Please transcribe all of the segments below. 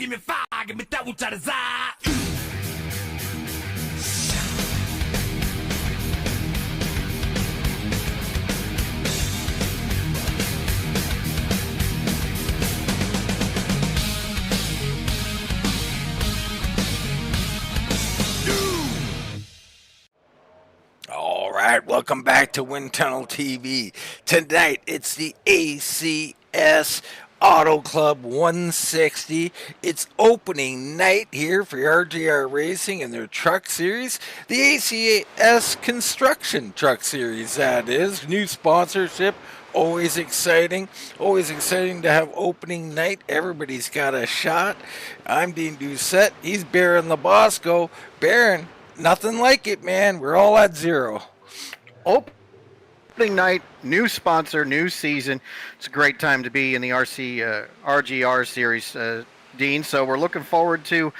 give me fire, give me that which I desire. All right, welcome back to Wind Tunnel TV. Tonight, it's the ACS Autoclub 160. It's opening night here for RGR Racing and their truck series. The ACS Construction Truck Series, that is. New sponsorship. Always exciting to have opening night. Everybody's got a shot. I'm Dean Doucette. He's Baron Labosco. Baron, nothing like it, man. We're all at zero. Opening night, new sponsor, new season. It's a great time to be in the RGR series, Dean. So we're looking forward to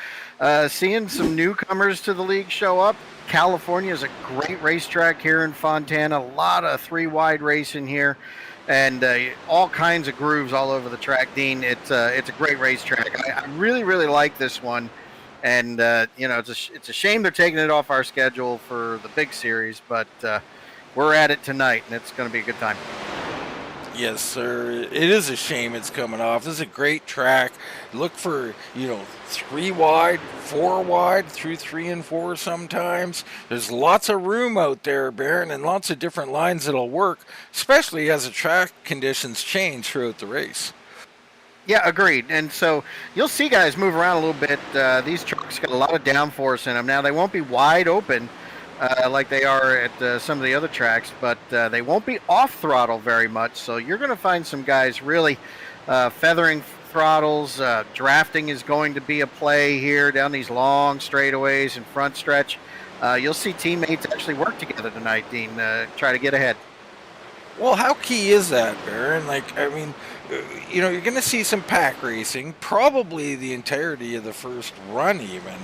seeing some newcomers to the league show up. California is a great racetrack here in Fontana. A lot of three-wide racing here, and all kinds of grooves all over the track, Dean. It's a great racetrack. I really like this one. And, it's a shame they're taking it off our schedule for the big series, but we're at it tonight, and it's going to be a good time. Yes, sir. It is a shame it's coming off. This is a great track. Look for, 3 wide, 4 wide, through 3 and 4 sometimes. There's lots of room out there, Baron, and lots of different lines that'll work, especially as the track conditions change throughout the race. Yeah, agreed. And so you'll see guys move around a little bit. These trucks got a lot of downforce in them. Now, they won't be wide open like they are at some of the other tracks, but they won't be off throttle very much. So you're going to find some guys really feathering throttles. Drafting is going to be a play here down these long straightaways and front stretch. You'll see teammates actually work together tonight, Dean, try to get ahead. Well, how key is that, Baron? You're going to see some pack racing, probably the entirety of the first run even.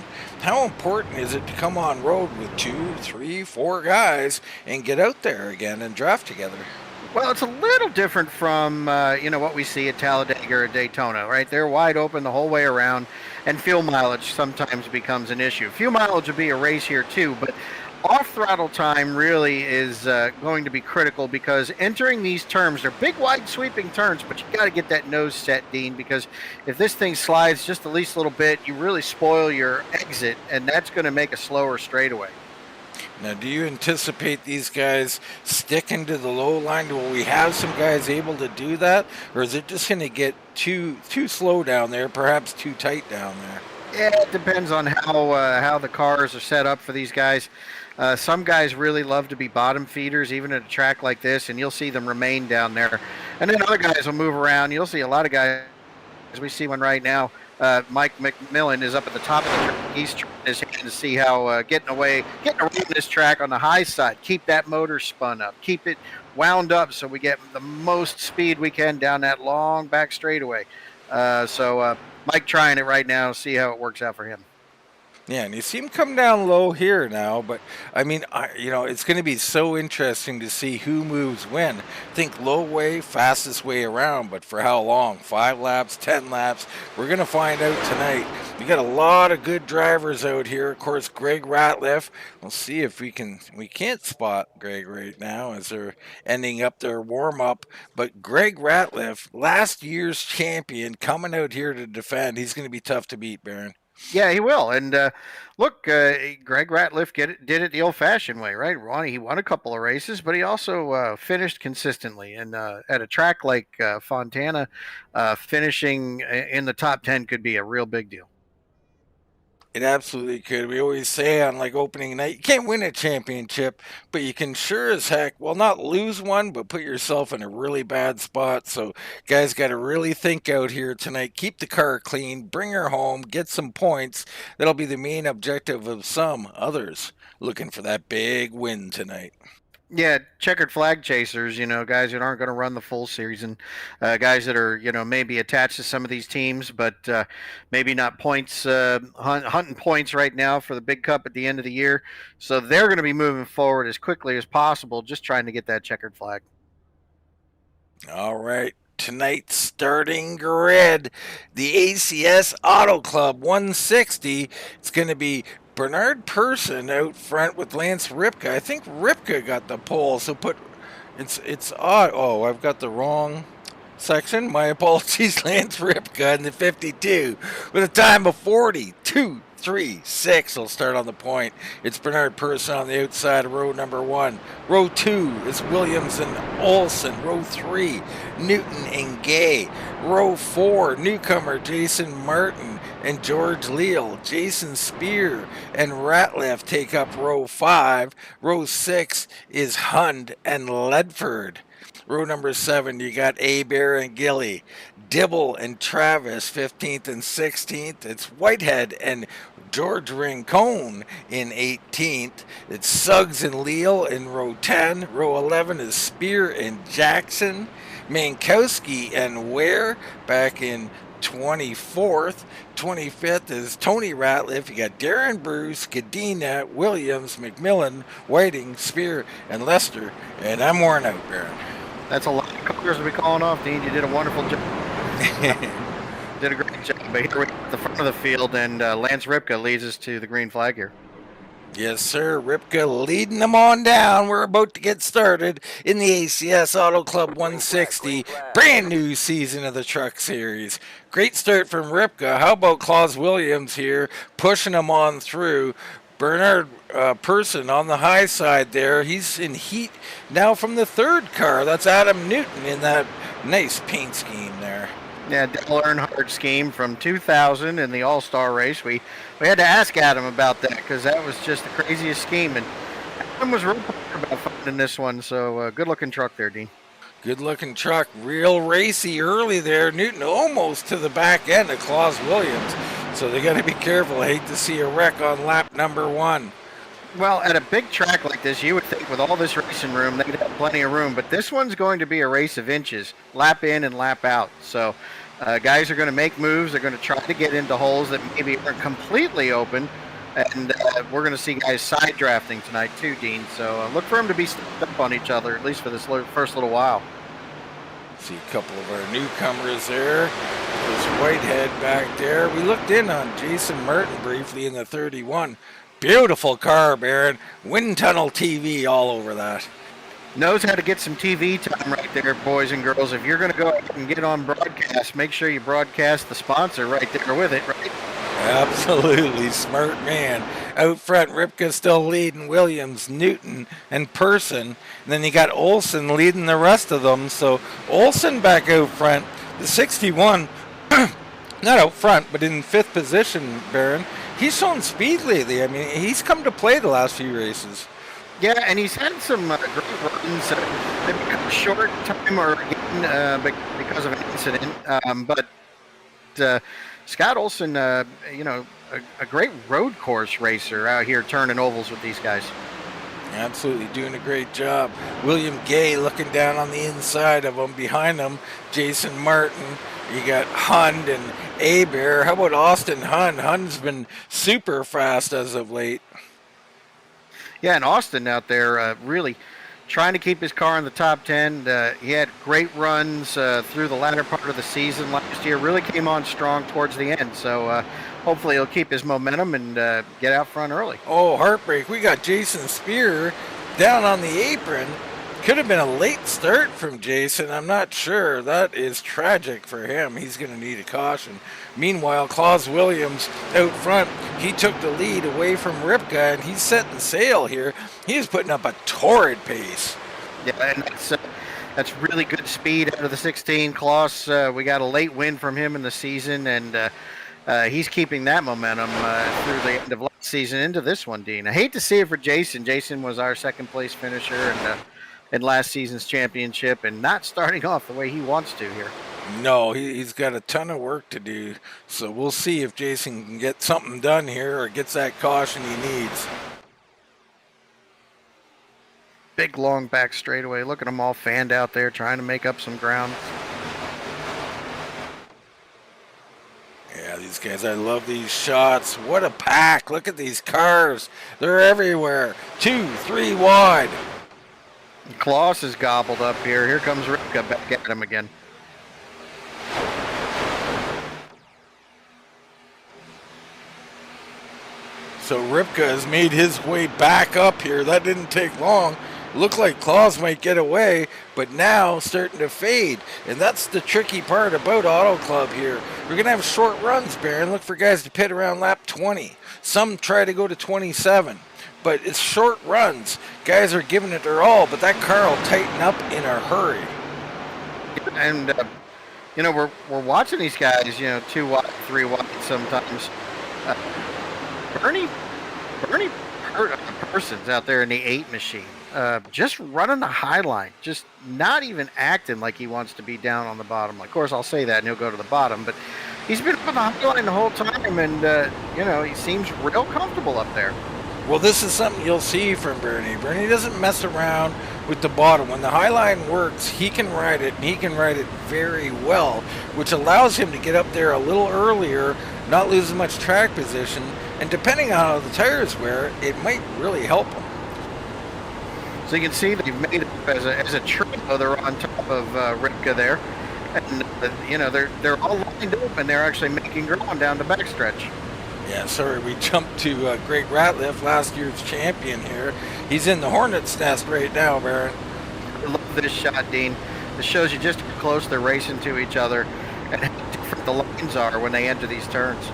How important is it to come on road with 2, 3, 4 guys and get out there again and draft together? Well, it's a little different from, what we see at Talladega or Daytona, right? They're wide open the whole way around, and fuel mileage sometimes becomes an issue. Fuel mileage will be a race here too, but off-throttle time really is going to be critical because entering these turns, they're big, wide, sweeping turns, but you got to get that nose set, Dean, because if this thing slides just the least little bit, you really spoil your exit, and that's going to make a slower straightaway. Now, do you anticipate these guys sticking to the low line? Will we have some guys able to do that, or is it just going to get too slow down there, perhaps too tight down there? Yeah, it depends on how the cars are set up for these guys. Some guys really love to be bottom feeders, even at a track like this, and you'll see them remain down there. And then other guys will move around. You'll see a lot of guys, as we see one right now. Mike McMillan is up at the top of the track. He's trying his hand to see how getting around this track on the high side. Keep that motor spun up. Keep it wound up so we get the most speed we can down that long back straightaway. So Mike trying it right now, see how it works out for him. Yeah, and you see him come down low here now, but it's going to be so interesting to see who moves when. Think low way, fastest way around, but for how long? 5 laps, 10 laps? We're going to find out tonight. We got a lot of good drivers out here. Of course, Greg Ratlff. We'll see if we can't spot Greg right now as they're ending up their warm-up. But Greg Ratlff, last year's champion, coming out here to defend. He's going to be tough to beat, Baron. Yeah, he will. And look, Greg Ratlff did it the old-fashioned way, right? He won a couple of races, but he also finished consistently. And at a track like Fontana, finishing in the top 10 could be a real big deal. It absolutely could. We always say on opening night, you can't win a championship, but you can sure as heck, well, not lose one, but put yourself in a really bad spot. So guys got to really think out here tonight. Keep the car clean, bring her home, get some points. That'll be the main objective of some others looking for that big win tonight. Yeah, checkered flag chasers, guys that aren't going to run the full series, and guys that are, maybe attached to some of these teams, but maybe not points, hunting points right now for the big cup at the end of the year. So they're going to be moving forward as quickly as possible, just trying to get that checkered flag. All right. tonight's starting grid. The ACS Autoclub 160. It's going to be Bernard Person out front with Lance Ripka. I think Ripka got the pole, so it's odd. Oh, I've got the wrong section. My apologies. Lance Ripka in the 52 with a time of 42.36. Will start on the point. It's Bernard Person on the outside of row number 1. Row 2 is Williams and Olson. Row 3, Newton and Gay. Row 4, newcomer Jason Martin and George Leal. Jason Spear and Ratlff take up row 5. Row 6 is Hund and Ledford. Row number 7, you got Bear and Gilly. Dibble and Travis, 15th and 16th. It's Whitehead and George Rincon in 18th. It's Suggs and Leal in row 10. Row 11 is Spear and Jackson. Mankowski and Ware back in 24th. 25th is Tony Ratlff. You got Darren Bruce, Cadena, Williams, McMillan, Whiting, Spear, and Lester. And I'm worn out, Baron. That's a lot of cars to be calling off, Dean. You did a wonderful job. Did a great job. But here we're at the front of the field, and Lance Ripka leads us to the green flag here. Yes, sir. Ripka leading them on down. We're about to get started in the ACS Auto Club 160. Brand new season of the Truck Series. Great start from Ripka. How about Claus Williams here, pushing them on through. Bernard Person on the high side there. He's in heat now from the third car. That's Adam Newton in that nice paint scheme there. Yeah, Dale Earnhardt scheme from 2000 in the All-Star race. We had to ask Adam about that because that was just the craziest scheme. And Adam was real proud about finding this one. So good-looking truck there, Dean. Good-looking truck. Real racy early there. Newton almost to the back end of Claus Williams. So they got to be careful. I hate to see a wreck on lap number 1. Well, at a big track like this, you would think with all this racing room, they'd have plenty of room. But this one's going to be a race of inches, lap in and lap out. So guys are going to make moves. They're going to try to get into holes that maybe aren't completely open. And we're going to see guys side drafting tonight too, Dean. So look for them to be stepped up on each other, at least for this first little while. See a couple of our newcomers there. There's Whitehead back there. We looked in on Jason Martin briefly in the 31. Beautiful car, Baron. Wind tunnel TV all over that. Knows how to get some TV time right there, boys and girls. If you're going to go out and get on broadcast, make sure you broadcast the sponsor right there with it, right? Absolutely. Smart man. Out front, Ripka still leading Williams, Newton, and Person. And then you got Olson leading the rest of them. So Olson back out front. The 61, not out front, but in 5th position, Baron. He's shown speed lately. I mean, he's come to play the last few races. Yeah, and he's had some great runs. Maybe a short time or again because of an incident. But Scott Olson, a great road course racer out here turning ovals with these guys. Absolutely doing a great job. William Gay looking down on the inside of him. Behind him, Jason Martin. You got Hund and Bear. How about Austin Hund? Hund's been super fast as of late. Yeah, and Austin out there really trying to keep his car in the top 10. He had great runs through the latter part of the season last year. Really came on strong towards the end. So hopefully he'll keep his momentum and get out front early. Oh, heartbreak. We got Jason Spear down on the apron. Could have been a late start from Jason. I'm not sure. That is tragic for him. He's going to need a caution. Meanwhile, Claus Williams out front, he took the lead away from Ripka, and he's setting sail here. He is putting up a torrid pace. Yeah, and that's really good speed out of the 16. Claus, we got a late win from him in the season, and he's keeping that momentum through the end of last season into this one, Dean. I hate to see it for Jason. Jason was our second-place finisher, and in last season's championship, and not starting off the way he wants to here. No, he's got a ton of work to do. So we'll see if Jason can get something done here or gets that caution he needs. Big long back straightaway. Look at them all fanned out there trying to make up some ground. Yeah, these guys, I love these shots. What a pack. Look at these cars. They're everywhere. 2, 3 wide. Claus is gobbled up here. Here comes Ripka back at him again. So Ripka has made his way back up here. That didn't take long. Looked like Claus might get away, but now starting to fade. And that's the tricky part about Auto Club here. We're going to have short runs, Baron. Look for guys to pit around lap 20. Some try to go to 27. But it's short runs. Guys are giving it their all, but that car will tighten up in a hurry. And, you know, we're watching these guys, you know, 2 wide, 3 wide sometimes. Bernie Persons out there in the 8 machine, just running the high line, just not even acting like he wants to be down on the bottom. Of course, I'll say that and he'll go to the bottom, but he's been on the high line the whole time, and, you know, he seems real comfortable up there. Well, this is something you'll see from Bernie. Bernie doesn't mess around with the bottom. When the high line works, he can ride it, and he can ride it very well, which allows him to get up there a little earlier, not lose as much track position, and depending on how the tires wear, it might really help him. So you can see they've made it as a trio. They're on top of Ripka there, and you know they're all lined up, and they're actually making ground down the backstretch. Yeah, sorry, we jumped to Greg Ratlff, last year's champion here. He's in the hornet's nest right now, Baron. I love this shot, Dean. This shows you just how close they're racing to each other and how different the lines are when they enter these turns.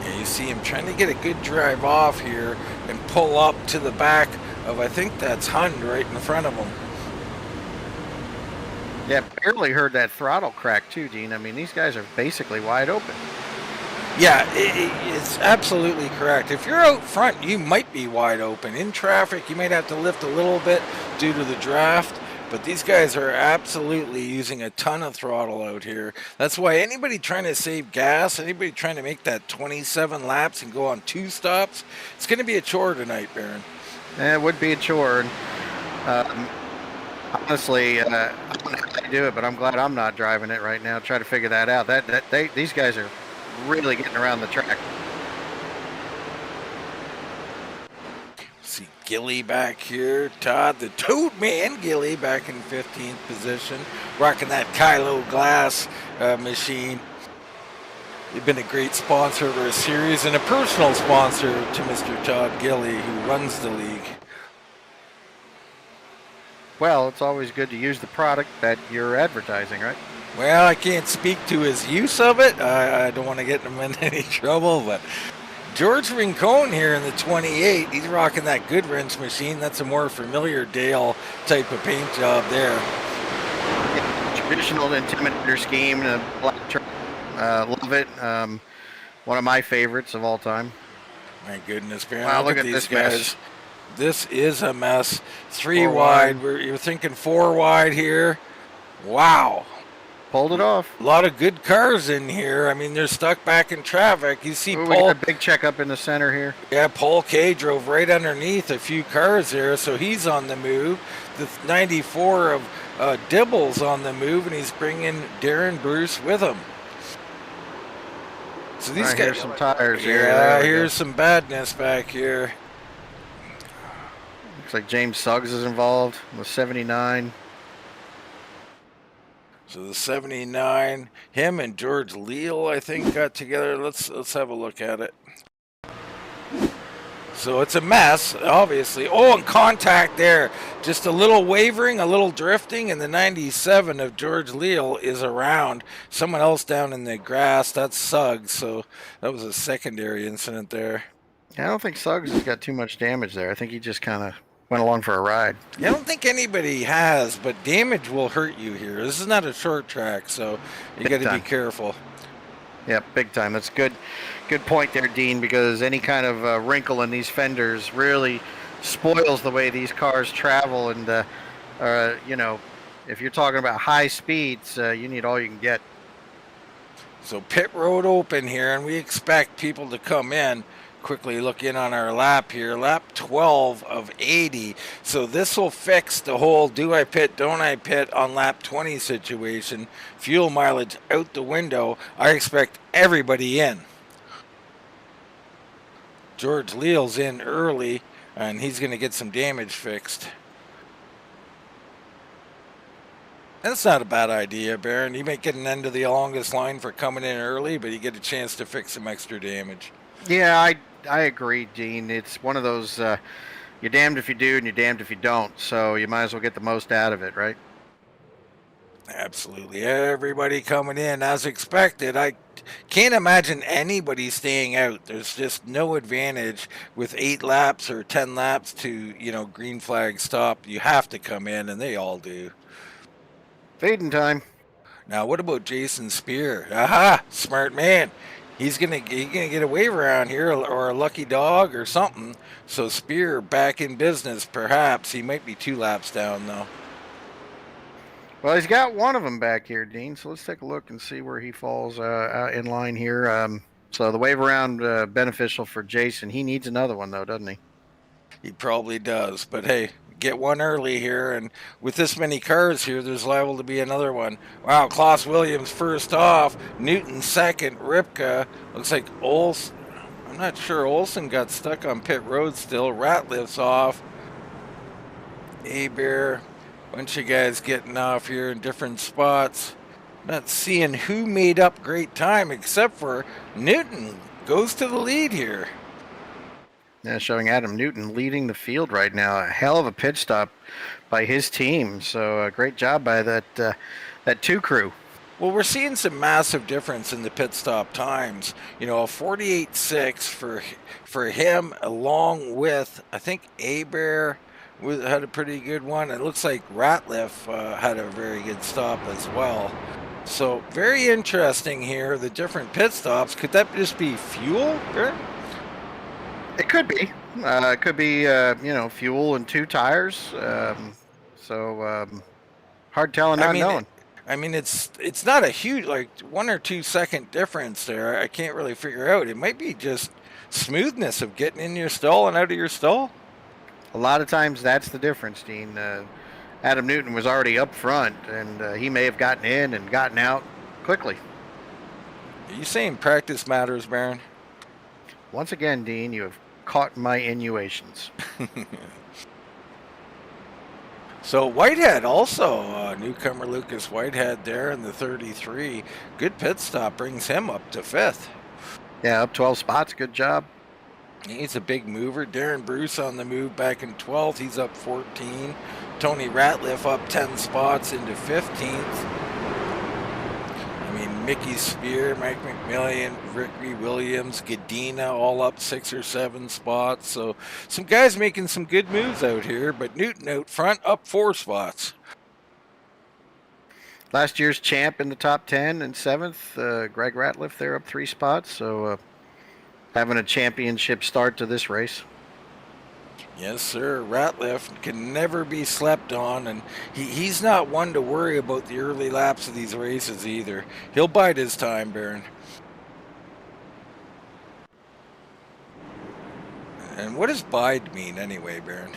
Yeah, you see him trying to get a good drive off here and pull up to the back of, I think that's Hund right in front of him. Yeah, barely heard that throttle crack too, Dean. I mean, these guys are basically wide open. Yeah, it's absolutely correct. If you're out front, you might be wide open. In traffic, you might have to lift a little bit due to the draft, but these guys are absolutely using a ton of throttle out here. That's why anybody trying to save gas, anybody trying to make that 27 laps and go on 2 stops, it's going to be a chore tonight, Baron. It would be a chore. And, honestly, I don't know how they do it, but I'm glad I'm not driving it right now. Try to figure that out. These guys are really getting around the track. See Gilly back here. Todd, the Toad Man, Gilly back in 15th position, rocking that Kylo Glass machine. They've been a great sponsor of our series and a personal sponsor to Mr. Todd Gilly, who runs the league. Well, it's always good to use the product that you're advertising, right? Well, I can't speak to his use of it. I don't want to get him in any trouble, but George Rincon here in the 28, he's rocking that Good Wrench machine. That's a more familiar Dale type of paint job there. Yeah, traditional Intimidator scheme and a black truck. Love it. One of my favorites of all time. My goodness, Baron. Wow, look at these this guys. mess. This is a mess. 3 4 wide. wide. You're thinking 4 wide here. Wow. Pulled it off. A lot of good cars in here. I mean, they're stuck back in traffic. You see Ooh, we Paul. got a big check up in the center here. Yeah, Paul K drove right underneath a few cars there, so he's on the move. The 94 of Dibble's on the move, and he's bringing Darren Bruce with him. So these guys. Here's some tires here. Yeah, here's some badness back here. Looks like James Suggs is involved with 79. So the 79, him and George Leal, I think, got together. Let's have a look at it. So it's a mess, obviously. Oh, and contact there. Just a little wavering, a little drifting, and the 97 of George Leal is around. Someone else down in the grass, that's Suggs. So that was a secondary incident there. Yeah, I don't think Suggs has got too much damage there. I think he just kind of went along for a ride. Yeah, I don't think anybody has, but damage will hurt you here. This is not a short track, so you got to be careful. Yeah, big time. That's good point there, Dean, because any kind of wrinkle in these fenders really spoils the way these cars travel. And, you know, if you're talking about high speeds, you need all you can get. So pit road open here, and we expect people to come in. Quickly look in on our lap here, lap 12 of 80. So this will fix the whole do I pit, don't I pit on lap 20 situation. Fuel mileage out the window. I expect everybody in. George Leal's in early, and he's going to get some damage fixed. That's not a bad idea, Baron. You might get an end of the longest line for coming in early, but you get a chance to fix some extra damage. Yeah, I agree, Dean. It's one of those you're damned if you do and you're damned if you don't. So you might as well get the most out of it, right? Absolutely. Everybody coming in as expected. I can't imagine anybody staying out. There's just no advantage with 8 laps or 10 laps to, green flag stop. You have to come in, and they all do. Feeding time. Now, what about Jason Spear? Aha, smart man. He's gonna get a wave around here, or a lucky dog, or something. So Spear back in business, perhaps. He might be 2 laps down though. Well, he's got one of them back here, Dean. So let's take a look and see where he falls out in line here. So the wave around beneficial for Jason. He needs another one though, doesn't he? He probably does, but hey, get one early here, and with this many cars here, there's liable to be another one. Wow, Klaus Williams first off, Newton second, Ripka. Looks like Olsen. I'm not sure. Olsen got stuck on pit road still. Ratliff's off. A-Bear. Bunch of guys getting off here in different spots. Not seeing who made up great time except for Newton. Goes to the lead here. Yeah, showing Adam Newton leading the field right now. A hell of a pit stop by his team. So great job by that 2 crew. Well, we're seeing some massive difference in the pit stop times. A 48.6 for him, along with, I think, A-Bear had a pretty good one. It looks like Ratlff had a very good stop as well. So very interesting here, the different pit stops. Could that just be fuel? It could be. It could be, fuel and 2 tires. Hard telling, not knowing. It's not a huge, like 1 or 2 second difference there. I can't really figure out. It might be just smoothness of getting in your stall and out of your stall. A lot of times that's the difference, Dean. Adam Newton was already up front, and he may have gotten in and gotten out quickly. Are you saying practice matters, Baron? Once again, Dean, you have caught my innuations. So Whitehead also, newcomer Lucas Whitehead there in the 33. Good pit stop, brings him up to 5th. Yeah, up 12 spots. Good job. He's a big mover. Darren Bruce on the move back in 12th. He's up 14. Tony Ratlff up 10 spots into 15th. Mickey Spear, Mike McMillian, Ricky Williams, Gadina all up 6 or 7 spots. So some guys making some good moves out here, but Newton out front up 4 spots. Last year's champ in the top 10 and 7th, Greg Ratlff there up 3 spots. So having a championship start to this race. Yes, sir. Ratlff can never be slept on, and he's not one to worry about the early laps of these races either. He'll bide his time, Baron. And what does bide mean anyway, Baron?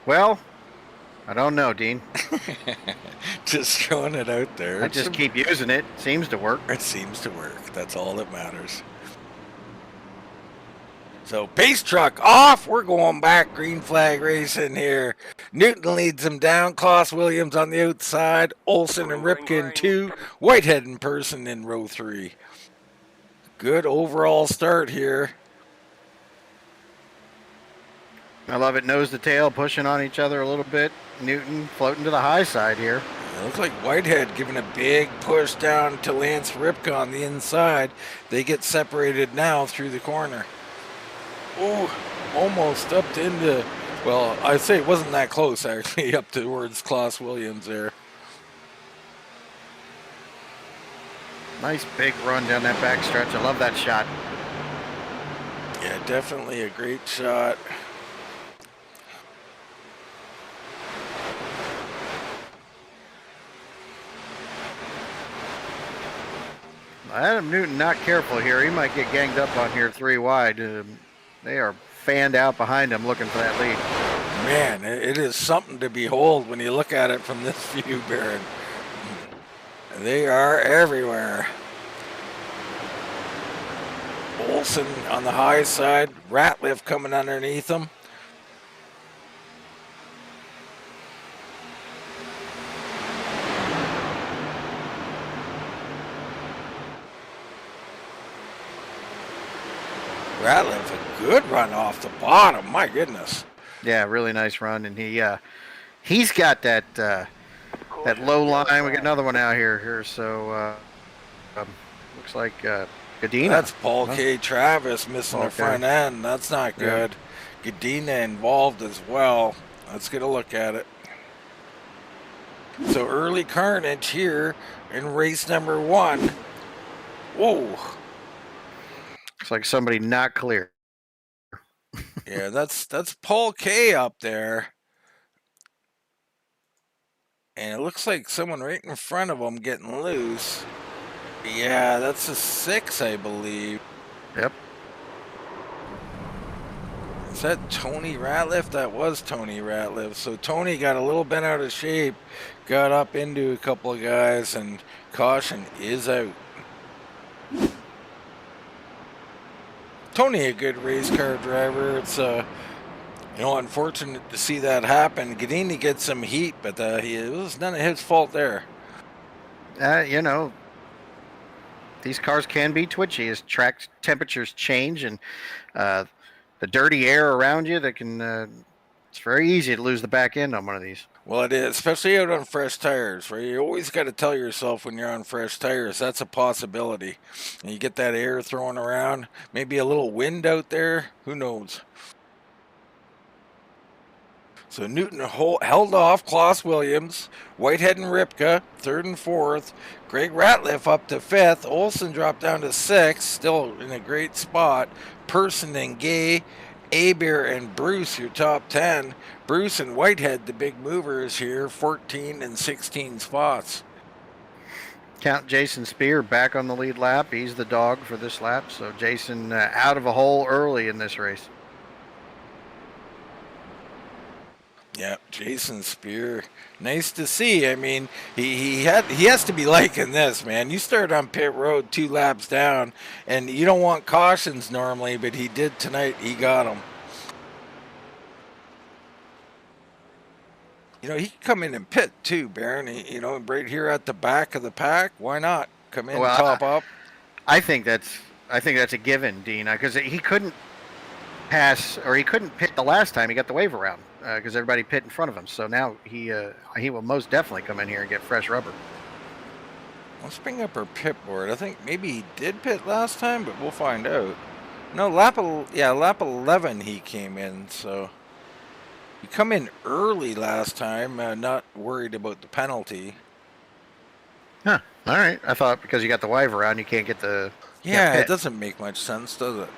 Well, I don't know, Dean. Just throwing it out there. I just keep using it. Seems to work. It seems to work. That's all that matters. So pace truck off. We're going back. Green flag racing here. Newton leads them down. Klaus Williams on the outside. Olsen and Ripken 2. Whitehead in person in row 3. Good overall start here. I love it. Nose to tail, pushing on each other a little bit. Newton floating to the high side here. It looks like Whitehead giving a big push down to Lance Ripka on the inside. They get separated now through the corner. Oh, almost up into, well, I'd say it wasn't that close actually, up towards Klaus Williams there. Nice big run down that back stretch. I love that shot. Yeah, definitely a great shot. Adam Newton not careful here. He might get ganged up on here 3 wide. They are fanned out behind him looking for that lead. Man, it is something to behold when you look at it from this view, Baron. They are everywhere. Olsen on the high side, Ratlff coming underneath them. Ratlff, a good run off the bottom. My goodness. Yeah, really nice run, and he's got that low line. We got another one out here. So looks like Gadina. That's Paul K. Travis missing the front end. That's not good. Yeah. Gadina involved as well. Let's get a look at it. So early carnage here in race number 1. Whoa. Looks like somebody not clear. Yeah, that's Paul K up there. And it looks like someone right in front of him getting loose. Yeah, that's a 6, I believe. Yep. Is that Tony Ratlff? That was Tony Ratlff. So Tony got a little bent out of shape, got up into a couple of guys, and caution is out. Tony, a good race car driver. It's unfortunate to see that happen. Gadini gets some heat, but it was none of his fault there. These cars can be twitchy as track temperatures change, and the dirty air around you that can. It's very easy to lose the back end on one of these. Well, it is, especially out on fresh tires, right? You always got to tell yourself when you're on fresh tires, that's a possibility. And you get that air thrown around, maybe a little wind out there, who knows? So Newton held off Klaus Williams, Whitehead and Ripka, 3rd and 4th. Greg Ratlff up to 5th. Olsen dropped down to 6th, still in a great spot. Person and Gay, Aber and Bruce, your top 10. Bruce and Whitehead, the big movers here, 14 and 16 spots. Count Jason Spear back on the lead lap. He's the dog for this lap. So Jason out of a hole early in this race. Yeah, Jason Spear, nice to see. I mean, he has to be liking this, man. You start on pit road 2 laps down, and you don't want cautions normally, but he did tonight. He got them. He can come in and pit too, Baron. Right here at the back of the pack. Why not come in and top up? I think that's a given, Dean, because he couldn't pass, or he couldn't pit the last time he got the wave around because everybody pit in front of him. So now he will most definitely come in here and get fresh rubber. Let's bring up our pit board. I think maybe he did pit last time, but we'll find out. No, lap 11 he came in. So he come in early last time, not worried about the penalty. Huh. All right. I thought because you got the wave around, you can't get the. Yeah, it doesn't make much sense, does it?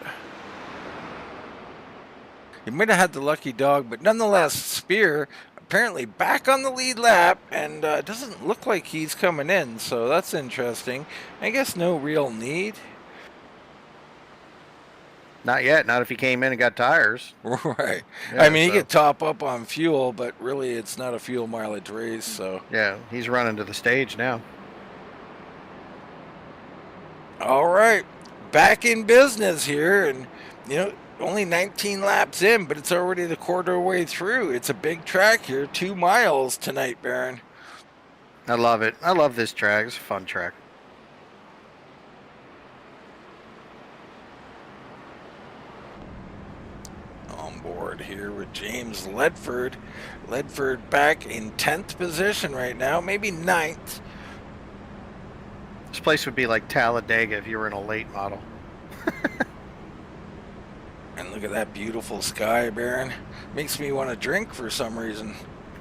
He might have had the lucky dog, but nonetheless, Spear apparently back on the lead lap, and it doesn't look like he's coming in, so that's interesting. I guess no real need. Not yet. Not if he came in and got tires. Right. Yeah, I mean, he could top up on fuel, but really it's not a fuel mileage race, so. Yeah, he's running to the stage now. All right. Back in business here, and, only 19 laps in, but it's already the quarter way through. It's a big track here, 2 miles tonight, Baron. I love it. I love this track. It's a fun track. On board here with James Ledford. Ledford back in 10th position right now, maybe 9th. This place would be like Talladega if you were in a late model. And look at that beautiful sky, Baron. Makes me want to drink for some reason.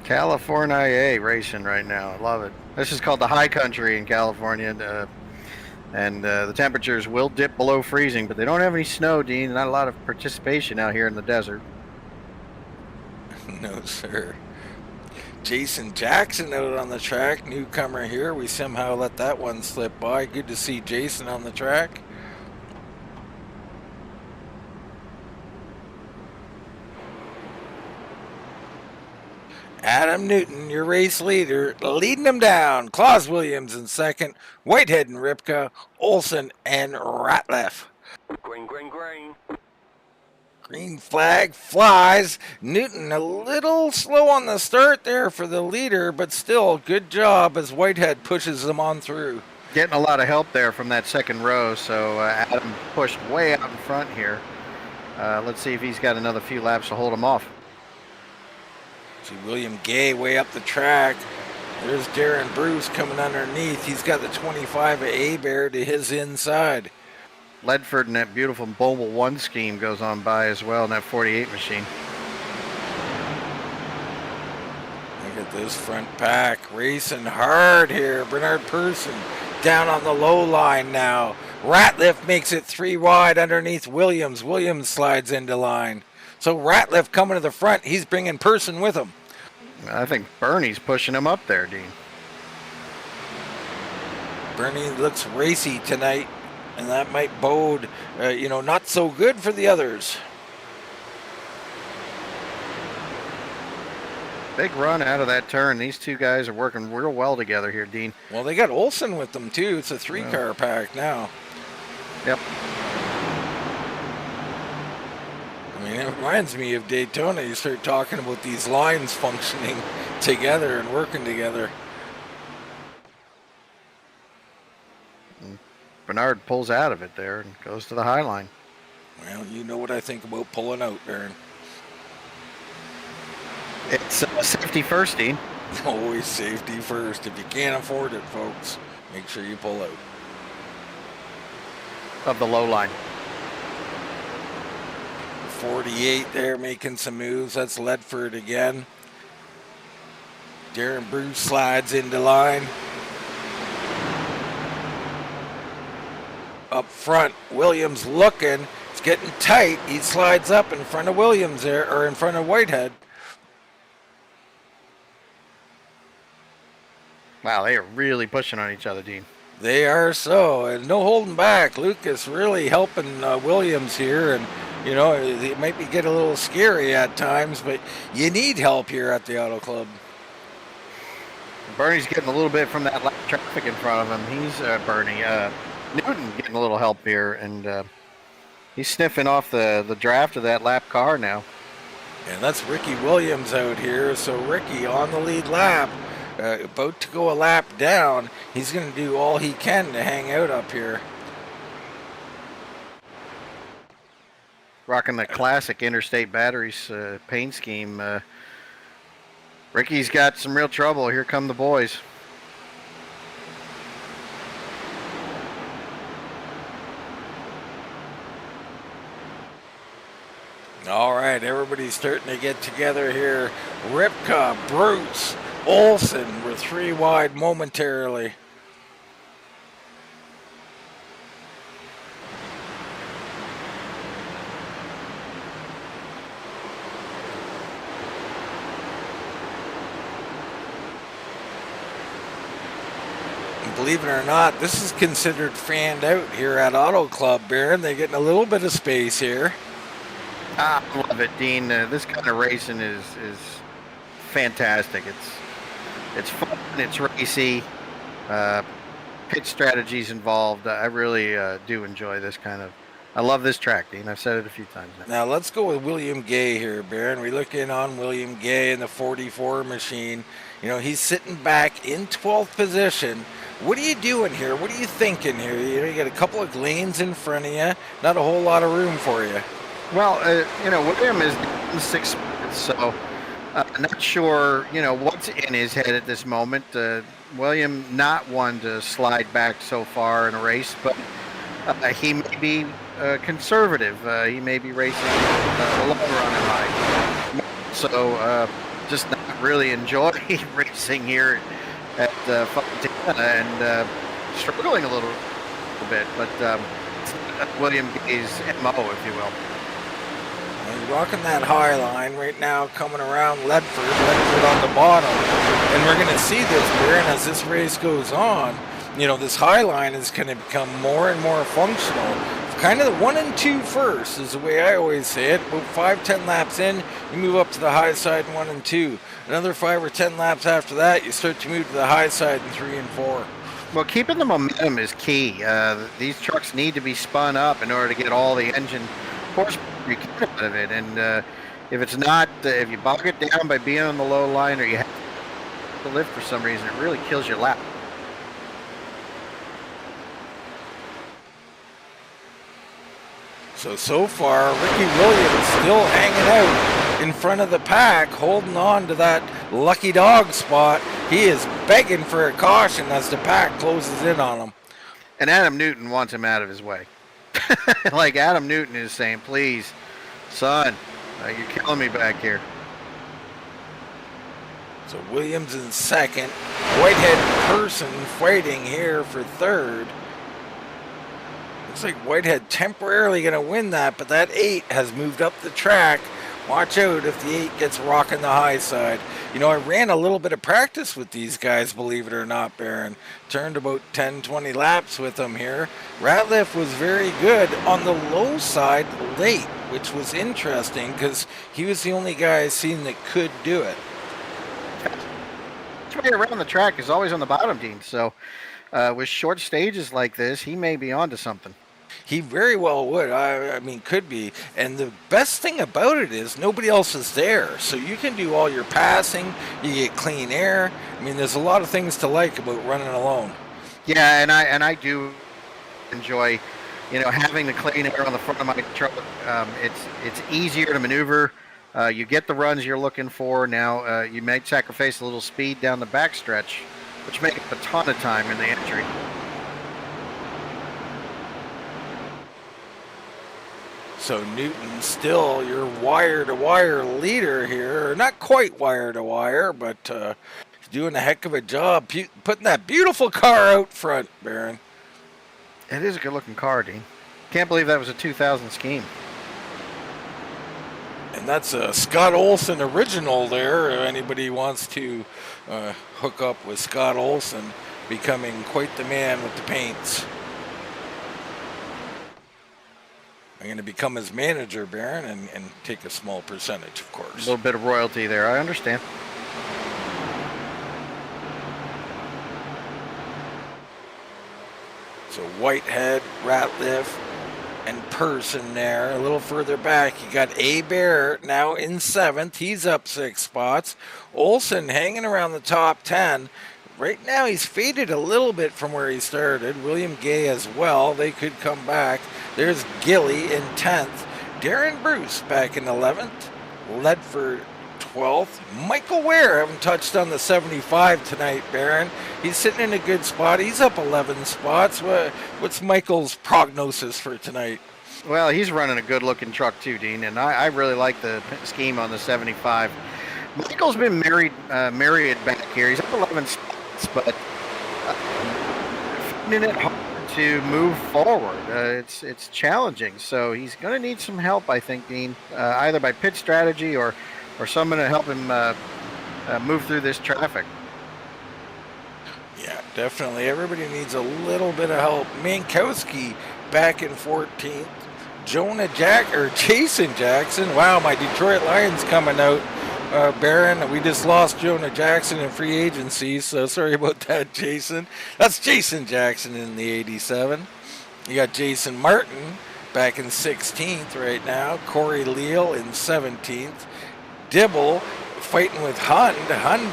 California racing right now. I love it. This is called the high country in California. And the temperatures will dip below freezing, but they don't have any snow, Dean. Not a lot of participation out here in the desert. No, sir. Jason Jackson out on the track. Newcomer here. We somehow let that one slip by. Good to see Jason on the track. Adam Newton, your race leader, leading them down. Klaus Williams in 2nd. Whitehead and Ripka. Olsen and Ratlff. Green, green, green. Green flag flies. Newton a little slow on the start there for the leader, but still good job as Whitehead pushes them on through. Getting a lot of help there from that second row, so Adam pushed way out in front here. Let's see if he's got another few laps to hold him off. See William Gay way up the track. There's Darren Bruce coming underneath. He's got the 25 of A-Bear to his inside. Ledford and that beautiful Mobile 1 scheme goes on by as well in that 48 machine. Look at this front pack racing hard here. Bernard Person down on the low line now. Ratlff makes it 3 wide underneath Williams. Williams slides into line. So Ratlff coming to the front. He's bringing Person with him. I think Bernie's pushing him up there, Dean. Bernie looks racy tonight, and that might bode, not so good for the others. Big run out of that turn. These two guys are working real well together here, Dean. Well, they got Olsen with them, too. It's a 3-car pack now. Yep. I mean, it reminds me of Daytona. You start talking about these lines functioning together and working together. Bernard pulls out of it there and goes to the high line. Well, you know what I think about pulling out, Darren. It's safety first, Dean. Always safety first. If you can't afford it, folks, make sure you pull out. Of the low line. 48 there making some moves. That's Ledford again. Darren Bruce slides into line. Up front, Williams looking. It's getting tight. He slides up in front of Williams there, or in front of Whitehead. Wow, they are really pushing on each other, Dean. They are so, and no holding back. Lucas really helping Williams here, and it might be get a little scary at times, but you need help here at the Auto Club. Bernie's getting a little bit from that lap traffic in front of him. He's Bernie. Newton getting a little help here, and he's sniffing off the draft of that lap car now. And that's Ricky Williams out here. So Ricky on the lead lap, about to go a lap down. He's going to do all he can to hang out up here. Rocking the classic Interstate Batteries paint scheme. Ricky's got some real trouble. Here come the boys. All right, everybody's starting to get together here. Ripka, Bruce, Olsen were 3 wide momentarily. And believe it or not, this is considered fanned out here at Auto Club, Baron. They're getting a little bit of space here. I love it, Dean. This kind of racing is fantastic. It's fun. It's racy. Pit strategies involved. I really do enjoy this kind of. I love this track, Dean. I've said it a few times now. Now let's go with William Gay here, Baron. We look in on William Gay in the 44 machine. He's sitting back in 12th position. What are you doing here? What are you thinking here? You got a couple of lanes in front of you. Not a whole lot of room for you. Well, William is in 6 spots, so I'm not sure, what's in his head at this moment. William not one to slide back so far in a race, but he may be conservative. He may be racing the long run in high. So just not really enjoy racing here at Fontana and struggling a little bit, but William Gay's MO, if you will. He's rocking that high line right now, coming around Ledford on the bottom. And we're going to see this, Baron, as this race goes on. This high line is going to become more and more functional. Kind of the 1 and 2 first is the way I always say it. About 5-10 laps in, you move up to the high side in 1 and 2. Another 5 or 10 laps after that, you start to move to the high side in 3 and 4. Well, keeping the momentum is key. These trucks need to be spun up in order to get all the engine horsepower you can out of it. And if it's not, if you bog it down by being on the low line or you have to lift for some reason, it really kills your lap. So far, Ricky Williams still hanging out in front of the pack, holding on to that lucky dog spot. He is begging for a caution as the pack closes in on him. And Adam Newton wants him out of his way. Like Adam Newton is saying, please, son, you're killing me back here. So Williams in second. Whitehead Person fighting here for third. Looks like Whitehead temporarily going to win that, but that 8 has moved up the track. Watch out if the 8 gets rocking the high side. You know, I ran a little bit of practice with these guys, believe it or not, Baron. Turned about 10, 20 laps with them here. Ratlff was very good on the low side late, which was interesting because he was the only guy I seen that could do it. Way around the track is always on the bottom, Dean. So with short stages like this, he may be onto something. He very well would. I mean, could be. And the best thing about it is nobody else is there. So you can do all your passing. You get clean air. I mean, there's a lot of things to like about running alone. Yeah, and I do enjoy, having the clean air on the front of my truck. It's easier to maneuver. You get the runs you're looking for. Now you may sacrifice a little speed down the backstretch, which makes a ton of time in the entry. So Newton still your wire-to-wire leader here. Not quite wire-to-wire, but doing a heck of a job putting that beautiful car out front, Baron. It is a good-looking car, Dean. Can't believe that was a 2000 scheme. And that's a Scott Olson original there. If anybody wants to hook up with Scott Olson, becoming quite the man with the paints. I'm going to become his manager, Baron, and take a small percentage, of course. A little bit of royalty there, I understand. So Whitehead, Ratlff, and Person there. A little further back, you got A. Bear now in 7th. He's up 6 spots. Olson hanging around the top 10. Right now, he's faded a little bit from where he started. William Gay as well. They could come back. There's Gilly in 10th. Darren Bruce back in 11th. Ledford 12th. Michael Ware haven't touched on the 75 tonight, Baron. He's sitting in a good spot. He's up 11 spots. What's Michael's prognosis for tonight? Well, he's running a good-looking truck too, Dean, and I really like the scheme on the 75. Michael's been married back here. He's up 11 spots, but finding it hard to move forward. It's challenging, so he's going to need some help, I think, Dean, either by pit strategy or someone to help him move through this traffic. Yeah, definitely. Everybody needs a little bit of help. Mankowski back in 14th. Jason Jackson. Wow, my Detroit Lions coming out. Baron, we just lost Jonah Jackson in free agency, so sorry about that, Jason. That's Jason Jackson in the 87. You got Jason Martin back in 16th right now. Corey Leal in 17th. Dibble fighting with Hund. Hund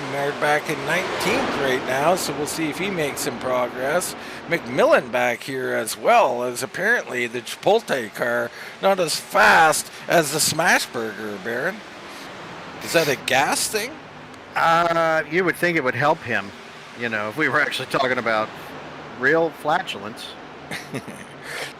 back in 19th right now, so we'll see if he makes some progress. McMillan back here as well, as apparently the Chipotle car not as fast as the Smashburger, Baron. Is that a gas thing? You would think it would help him, if we were actually talking about real flatulence.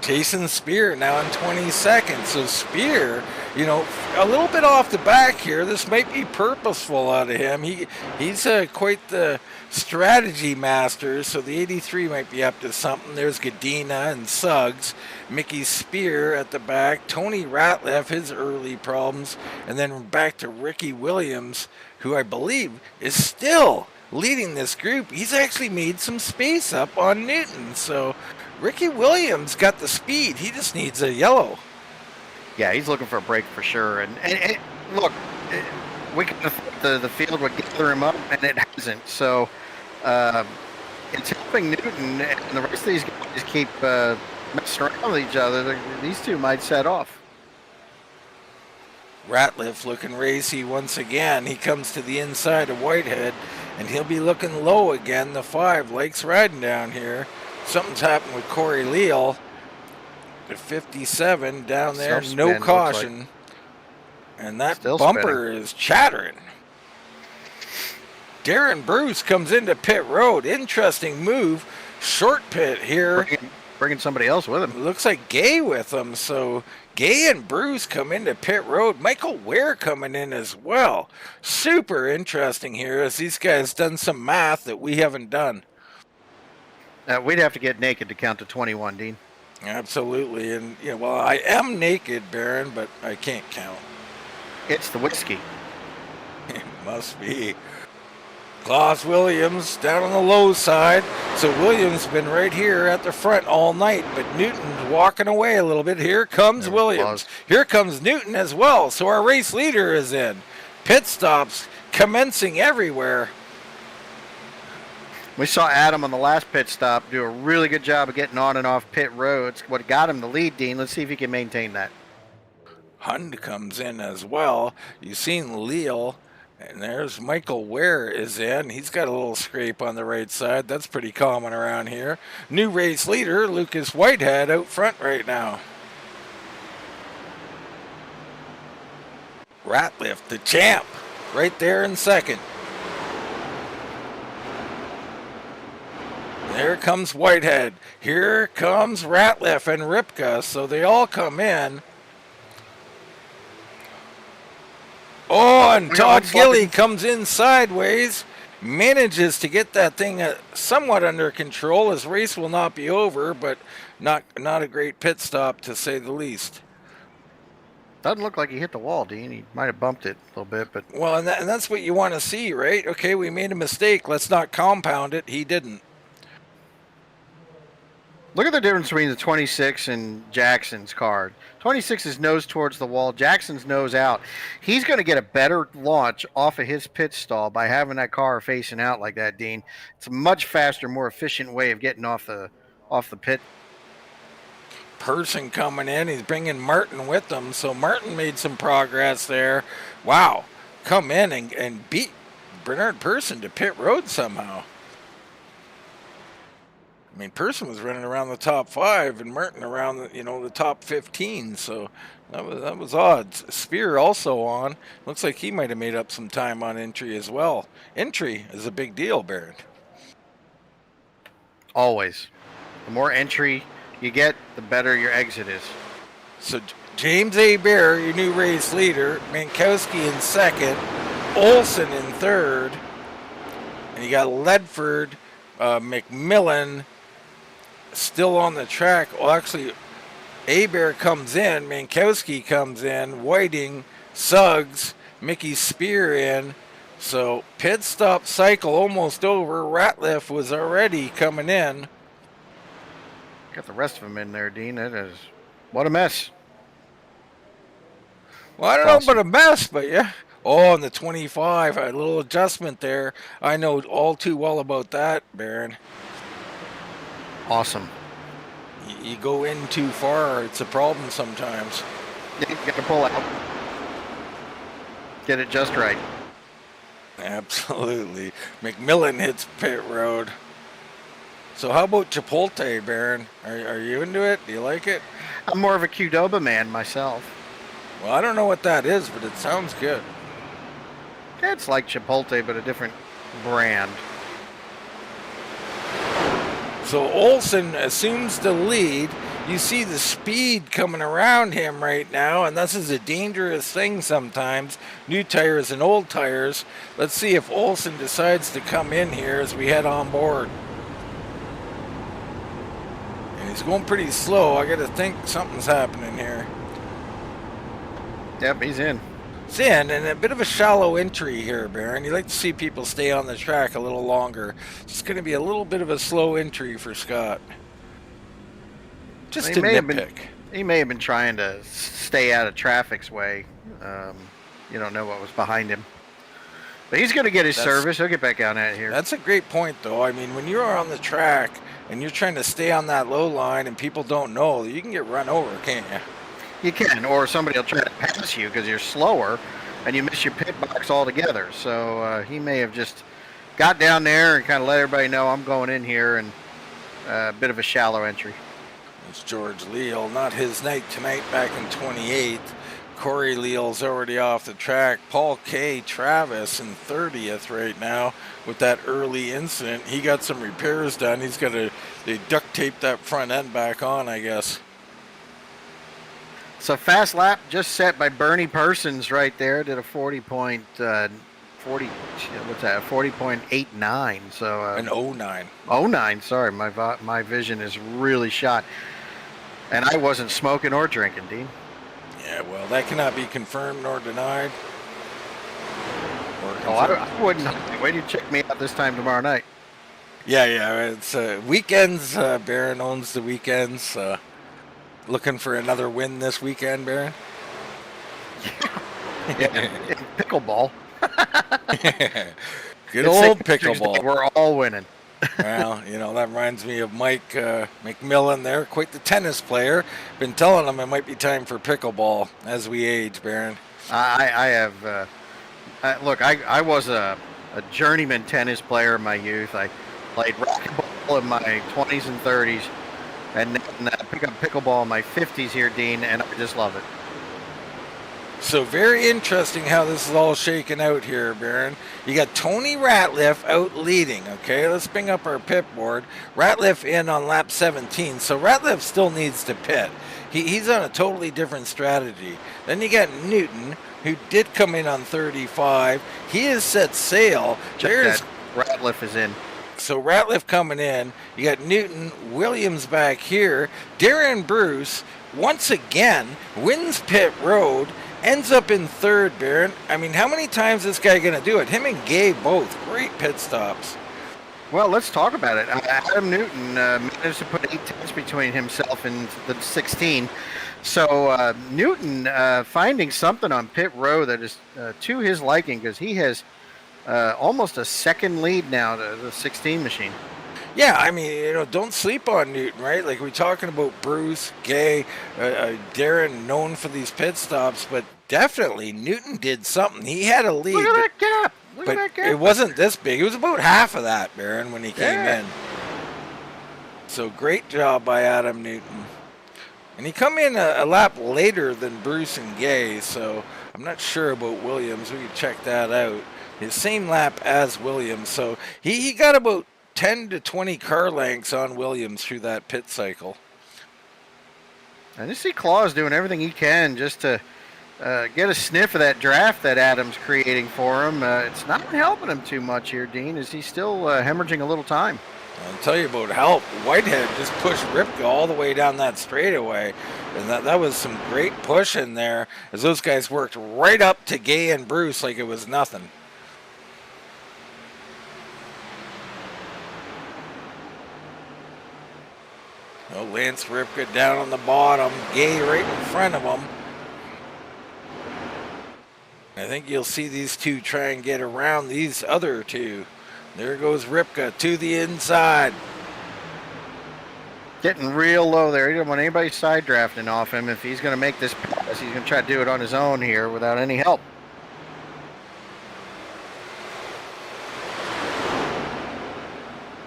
Jason Spear now in 22nd. So Spear, a little bit off the back here. This might be purposeful out of him. He's quite the strategy master, so the 83 might be up to something. There's Gadina and Suggs. Mickey Spear at the back. Tony Ratlff, his early problems. And then back to Ricky Williams, who I believe is still leading this group. He's actually made some space up on Newton. So Ricky Williams got the speed. He just needs a yellow. Yeah, he's looking for a break for sure. And look, we could have thought the field would gather him up, and it hasn't. So it's helping Newton, and the rest of these guys keep messing around with each other. These two might set off. Ratlff looking racy once again. He comes to the inside of Whitehead, and he'll be looking low again. The 5 likes riding down here. Something's happened with Corey Leal. The 57 down there, Still no spin, caution. And that Still bumper is chattering. Darren Bruce comes into pit road. Interesting move. Short pit here. Bringing somebody else with him. Looks like Gay with them. So Gay and Bruce come into pit road. Michael Ware coming in as well. Super interesting here as these guys done some math that we haven't done. We'd have to get naked to count to 21, Dean. Absolutely. And, you know, well, I am naked, Baron, but I can't count. It's the whiskey. It must be. Klaus Williams down on the low side. So Williams been right here at the front all night, but Newton's walking away a little bit. Here comes Williams. Here comes Newton as well. So our race leader is in. Pit stops commencing everywhere. We saw Adam on the last pit stop do a really good job of getting on and off pit roads. What got him the lead, Dean. Let's see if he can maintain that. Hund comes in as well. You've seen Leal. And there's Michael Ware is in. He's got a little scrape on the right side. That's pretty common around here. New race leader, Lucas Whitehead, out front right now. Ratlff, the champ, right there in second. There comes Whitehead. Here comes Ratlff and Ripka. So they all come in. Oh, and Todd Gilly comes in sideways, manages to get that thing somewhat under control. His race will not be over, but not a great pit stop to say the least. Doesn't look like he hit the wall, Dean. He might have bumped it a little bit, but well, and that's what you want to see, right? Okay, we made a mistake. Let's not compound it. He didn't. Look at the difference between the 26 and Jackson's car. 26 is nose towards the wall. Jackson's nose out. He's going to get a better launch off of his pit stall by having that car facing out like that, Dean. It's a much faster, more efficient way of getting off the pit. Person coming in. He's bringing Martin with him. So Martin made some progress there. Wow. Come in and beat Bernard Person to pit road somehow. I mean, Person was running around the top 5 and Martin around the top 15. So that was odd. Spear also on. Looks like he might have made up some time on entry as well. Entry is a big deal, Baron. Always. The more entry you get, the better your exit is. So James A. Bear, your new race leader. Mankowski in second. Olson in third. And you got Ledford, McMillan, still on the track. Well, actually, Abear comes in, Mankowski comes in, Whiting, Suggs, Mickey Spear in. So pit stop cycle almost over. Ratlff was already coming in. Got the rest of them in there, Dean. That is, what a mess. Well, I don't know about a mess, but yeah. Oh, and the 25, a little adjustment there. I know all too well about that, Baron. Awesome. You go in too far, it's a problem sometimes. You got to pull out. Get it just right. Absolutely. McMillan hits pit road. So how about Chipotle, Baron? Are you into it? Do you like it? I'm more of a Qdoba man myself. Well, I don't know what that is, but it sounds good. It's like Chipotle, but a different brand. So Olson assumes the lead. You see the speed coming around him right now, and this is a dangerous thing sometimes. New tires and old tires. Let's see if Olson decides to come in here as we head on board. And he's going pretty slow. I got to think something's happening here. Yep, he's in. It's in, and a bit of a shallow entry here, Baron. You like to see people stay on the track a little longer. It's going to be a little bit of a slow entry for Scott. Just to nitpick. He may have been trying to stay out of traffic's way. You don't know what was behind him. But he's going to get his service. He'll get back on out here. That's a great point, though. I mean, when you're on the track and you're trying to stay on that low line and people don't know, you can get run over, can't you? You can, or somebody will try to pass you because you're slower and you miss your pit box altogether. So he may have just got down there and kind of let everybody know I'm going in here, and a bit of a shallow entry. It's George Leal. Not his night tonight back in 28th. Corey Leal's already off the track. Paul K. Travis in 30th right now with that early incident. He got some repairs done. He's got to, they duct tape that front end back on, I guess. So fast lap just set by Bernie Persons right there. Did a 40.89. So An 09. 09. Sorry, my vision is really shot. And I wasn't smoking or drinking, Dean. Yeah, well, that cannot be confirmed nor denied. I wouldn't. Wait till you check me out this time tomorrow night. Yeah, it's weekends. Barron owns the weekends. Looking for another win this weekend, Barron? Yeah, pickleball. Good old pickleball. We're all winning. Well, you know, that reminds me of Mike McMillan there, quite the tennis player. Been telling him it might be time for pickleball as we age, Barron. I have, look, I was a journeyman tennis player in my youth. I played racquetball in my 20s and 30s, and then picked up pickleball in my 50s here, Dean, and I just love it. So very interesting how this is all shaking out here, Barron. You got Tony Ratlff out leading, okay? Let's bring up our pit board. Ratlff in on lap 17, so Ratlff still needs to pit. He's on a totally different strategy. Then you got Newton, who did come in on 35. He has set sail. Ratlff is in. So Ratlff coming in. You got Newton, Williams back here. Darren Bruce, once again, wins pit road. Ends up in third, Barron. I mean, how many times is this guy going to do it? Him and Gay both. Great pit stops. Well, let's talk about it. Adam Newton managed to put 8 tenths between himself and the 16. So Newton finding something on pit row that is to his liking, because he has almost a second lead now to the 16 machine. Yeah, I mean, you know, don't sleep on Newton, right? Like, we're talking about Bruce, Gay, Darren, known for these pit stops, but definitely Newton did something. He had a lead. Look at that gap. Look at that gap. It wasn't this big. It was about half of that, Barron, when he came in. So great job by Adam Newton. And he come in a lap later than Bruce and Gay, so I'm not sure about Williams. We can check that out. His same lap as Williams, so he got about 10 to 20 car lengths on Williams through that pit cycle. And you see Claus doing everything he can just to get a sniff of that draft that Adam's creating for him. It's not helping him too much here, Dean, as he's still hemorrhaging a little time. I'll tell you about help. Whitehead just pushed Ripka all the way down that straightaway. And that was some great push in there as those guys worked right up to Gay and Bruce like it was nothing. Oh, Lance Ripka down on the bottom. Gay right in front of him. I think you'll see these two try and get around these other two. There goes Ripka to the inside. Getting real low there. He doesn't want anybody side drafting off him. If he's going to make this pass, he's going to try to do it on his own here without any help.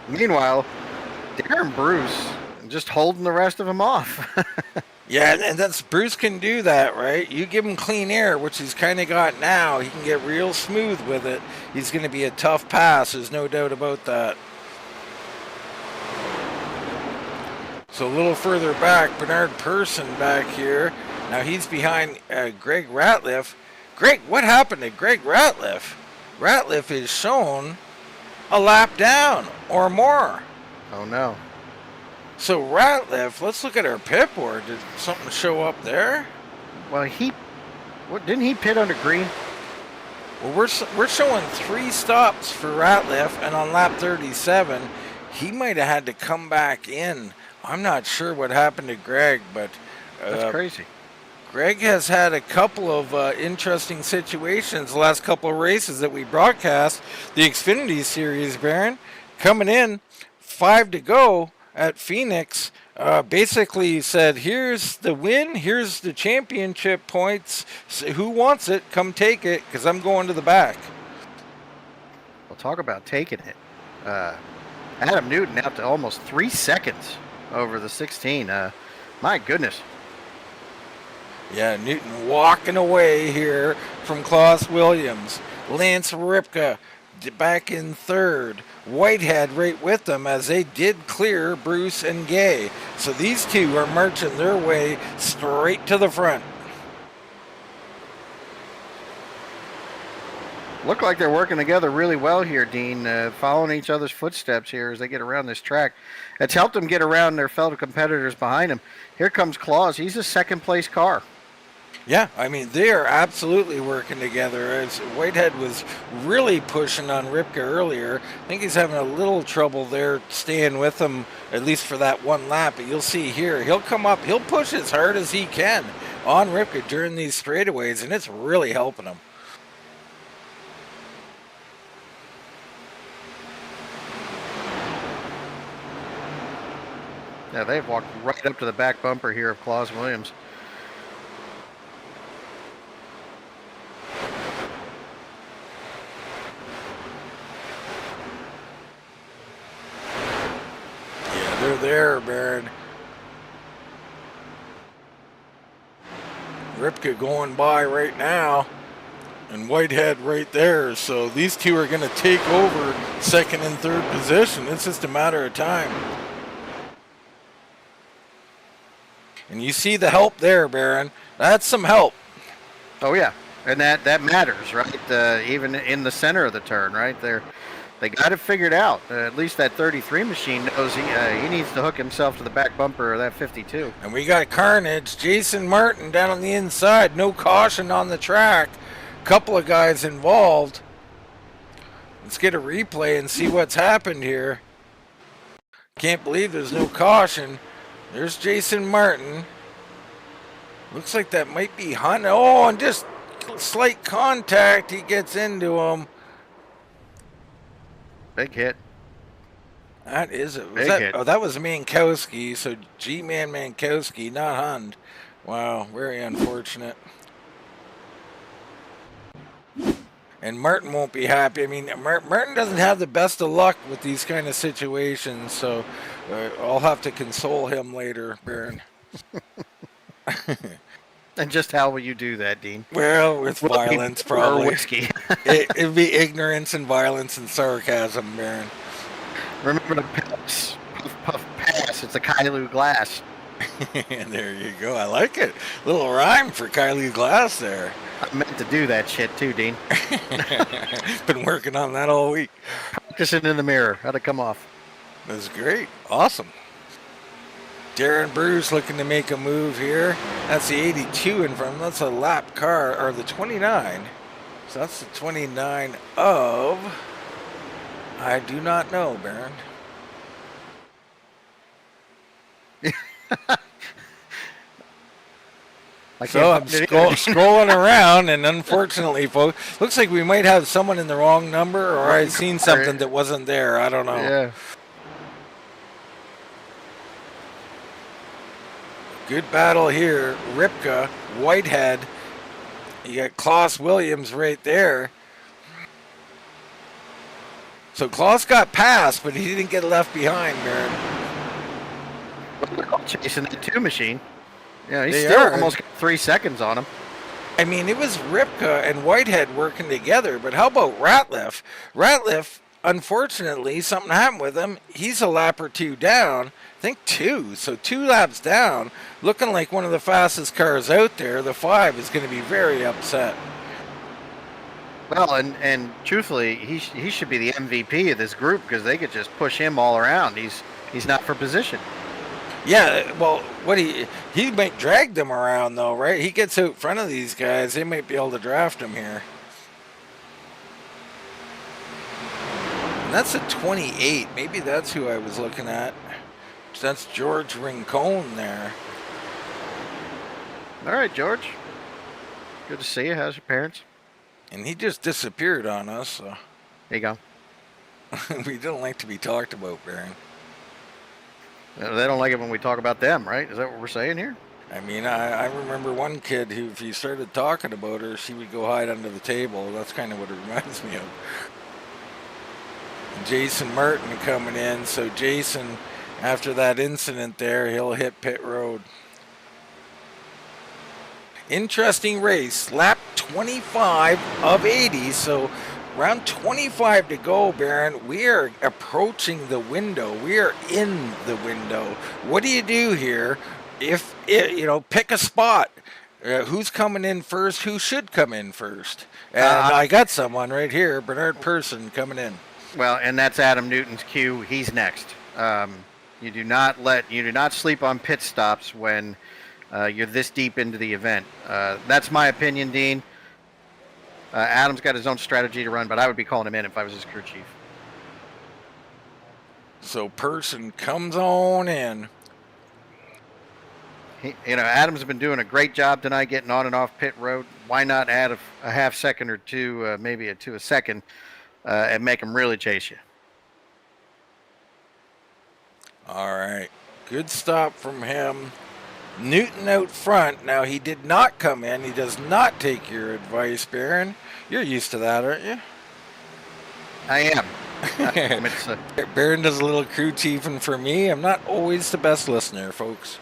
Meanwhile, Darren Bruce just holding the rest of them off. Yeah, and that's Bruce can do that, right? You give him clean air, which he's kind of got now. He can get real smooth with it. He's going to be a tough pass. There's no doubt about that. So a little further back, Bernard Person back here. Now he's behind Greg Ratlff. Greg, what happened to Greg Ratlff? Ratlff is shown a lap down or more. Oh, no. So Ratlff, let's look at our pit board. Did something show up there? Well, didn't he pit under green? Well, we're showing 3 stops for Ratlff, and on lap 37, he might have had to come back in. I'm not sure what happened to Greg, but that's crazy. Greg has had a couple of interesting situations the last couple of races that we broadcast. The Xfinity Series, Barron, coming in, 5 to go at Phoenix, basically said, here's the win, here's the championship points. So who wants it? Come take it, because I'm going to the back. We'll talk about taking it. Adam Newton out to almost 3 seconds over the 16. My goodness. Yeah, Newton walking away here from Klaus Williams. Lance Ripka back in third. Whitehead right with them as they did clear Bruce and Gay. So these two are marching their way straight to the front. Look like they're working together really well here, Dean, following each other's footsteps here as they get around this track. It's helped them get around their fellow competitors behind them. Here comes Claus. He's a second-place car. Yeah, I mean, they are absolutely working together. As Whitehead was really pushing on Ripka earlier. I think he's having a little trouble there staying with him, at least for that one lap. But you'll see here, he'll come up, he'll push as hard as he can on Ripka during these straightaways, and it's really helping him. Yeah, they've walked right up to the back bumper here of Claus Williams. Yeah, they're there, Baron. Ripka going by right now, and Whitehead right there. So these two are going to take over second and third position. It's just a matter of time. And you see the help there, Baron. That's some help. Oh, yeah. And that matters, right? Even in the center of the turn, right? They got it figured out. At least that 33 machine knows he needs to hook himself to the back bumper of that 52. And we got carnage. Jason Martin down on the inside. No caution on the track. Couple of guys involved. Let's get a replay and see what's happened here. Can't believe there's no caution. There's Jason Martin. Looks like that might be Hunt. Oh, and just slight contact. He gets into him. Big hit. That is it. Big hit. Oh, that was Mankowski. So G-Man Mankowski, not Hunt. Wow, very unfortunate. And Martin won't be happy. I mean, Martin doesn't have the best of luck with these kind of situations, so I'll have to console him later, Baron. And just how will you do that, Dean? Well, with violence, probably. Or whiskey. It'd be ignorance and violence and sarcasm, Baron. Remember to pass, puff, pass. It's a Kailu glass. There you go. I like it. Little rhyme for Kylie Glass there. I meant to do that shit too, Dean. Been working on that all week. Practicing in the mirror. How'd it come off? That's great. Awesome. Darren Bruce looking to make a move here. That's the 82 in front. That's a lap car, or the 29. So that's the 29 of... I do not know, Baron. So I'm scrolling around, and unfortunately, folks, looks like we might have someone in the wrong number, or I've seen something that wasn't there. I don't know. Yeah. Good battle here. Ripka, Whitehead. You got Klaus Williams right there. So Klaus got past, but he didn't get left behind, Baron. Chasing the 2 machine. Yeah, he's They still are. almost got 3 seconds on him. I mean, it was Ripka and Whitehead working together, but how about Ratlff? Ratlff, unfortunately, something happened with him. He's a lap or 2 down. I think 2. So 2 laps down, looking like one of the fastest cars out there. The 5 is going to be very upset. Well, and truthfully, he should be the MVP of this group because they could just push him all around. He's not for position. Yeah, well, he might drag them around though, right? He gets out front of these guys. They might be able to draft him here. And that's a 28. Maybe that's who I was looking at. That's George Rincon there. All right, George. Good to see you. How's your parents? And he just disappeared on us, so. There you go. We don't like to be talked about, Baron. They don't like it when we talk about them, right? Is that what we're saying here? I mean, I remember one kid who, if you started talking about her, she would go hide under the table. That's kind of what it reminds me of. Jason Martin coming in. So Jason, after that incident there, he'll hit pit road. Interesting race. Lap 25 of 80. So around 25 to go, Baron. We are approaching the window. We are in the window. What do you do here? If pick a spot. Who's coming in first? Who should come in first? And I got someone right here, Bernard Person, coming in. Well, and that's Adam Newton's cue. He's next. You do not sleep on pit stops when you're this deep into the event. That's my opinion, Dean. Adam's got his own strategy to run, but I would be calling him in if I was his crew chief. So Person comes on in. Adam's been doing a great job tonight getting on and off pit road. Why not add a half second or two, maybe to a second, and make him really chase you? All right. Good stop from him. Newton out front. Now, he did not come in. He does not take your advice, Baron. You're used to that, aren't you? I am. Baron does a little crew chiefing for me. I'm not always the best listener, folks.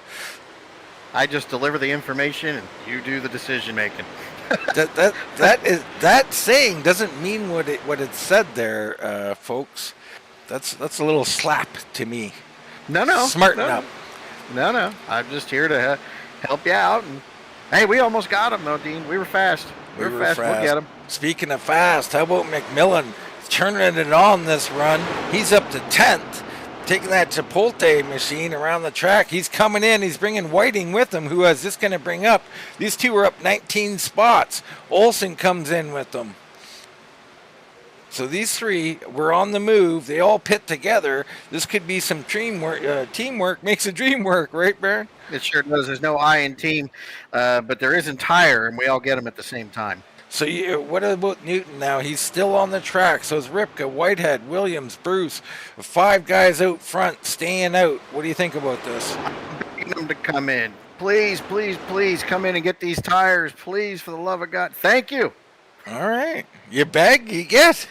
I just deliver the information, and you do the decision making. that saying doesn't mean what it said there, folks. That's a little slap to me. No. Smarten up. No. I'm just here to help you out. And hey, we almost got him though, Dean. We were fast. We were fast. We'll get him. Speaking of fast, how about McMillan turning it on this run? He's up to 10th. Taking that Chipotle machine around the track. He's coming in. He's bringing Whiting with him, who is this going to bring up? These two are up 19 spots. Olsen comes in with them. So these three were on the move. They all pit together. This could be some teamwork makes a dream work, right, Baron? It sure does. There's no I in team, but there is in tire, and we all get them at the same time. So what about Newton now? He's still on the track. So is Ripka, Whitehead, Williams, Bruce. 5 guys out front, staying out. What do you think about this? I'm begging them to come in. Please, please, please come in and get these tires. Please, for the love of God. Thank you. All right. You beg, you get.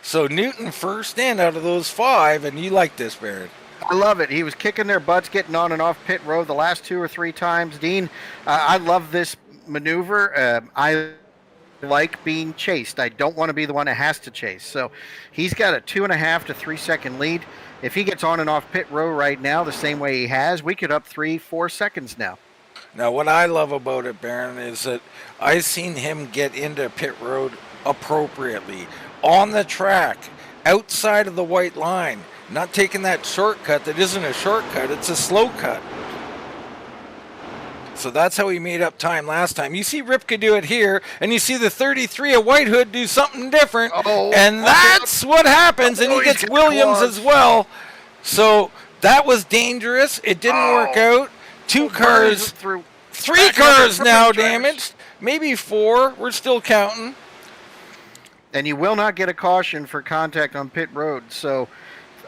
So Newton first in out of those 5, and you like this, Baron. I love it. He was kicking their butts, getting on and off pit road the last 2 or 3 times. Dean, I love this maneuver. I like being chased. I don't want to be the one that has to chase. So he's got a 2.5 to 3 second lead. If he gets on and off pit row right now the same way he has, we could up 3-4 seconds now. Now, what I love about it, Baron, is that I've seen him get into pit road appropriately, on the track, outside of the white line, not taking that shortcut that isn't a shortcut, it's a slow cut. So that's how he made up time last time. You see Ripka do it here, and you see the 33 of White Hood do something different, and that's what happens, and he gets Williams as well. So that was dangerous. It didn't work out. 2 cars, 3 cars now damaged, maybe 4. We're still counting. And you will not get a caution for contact on pit road. So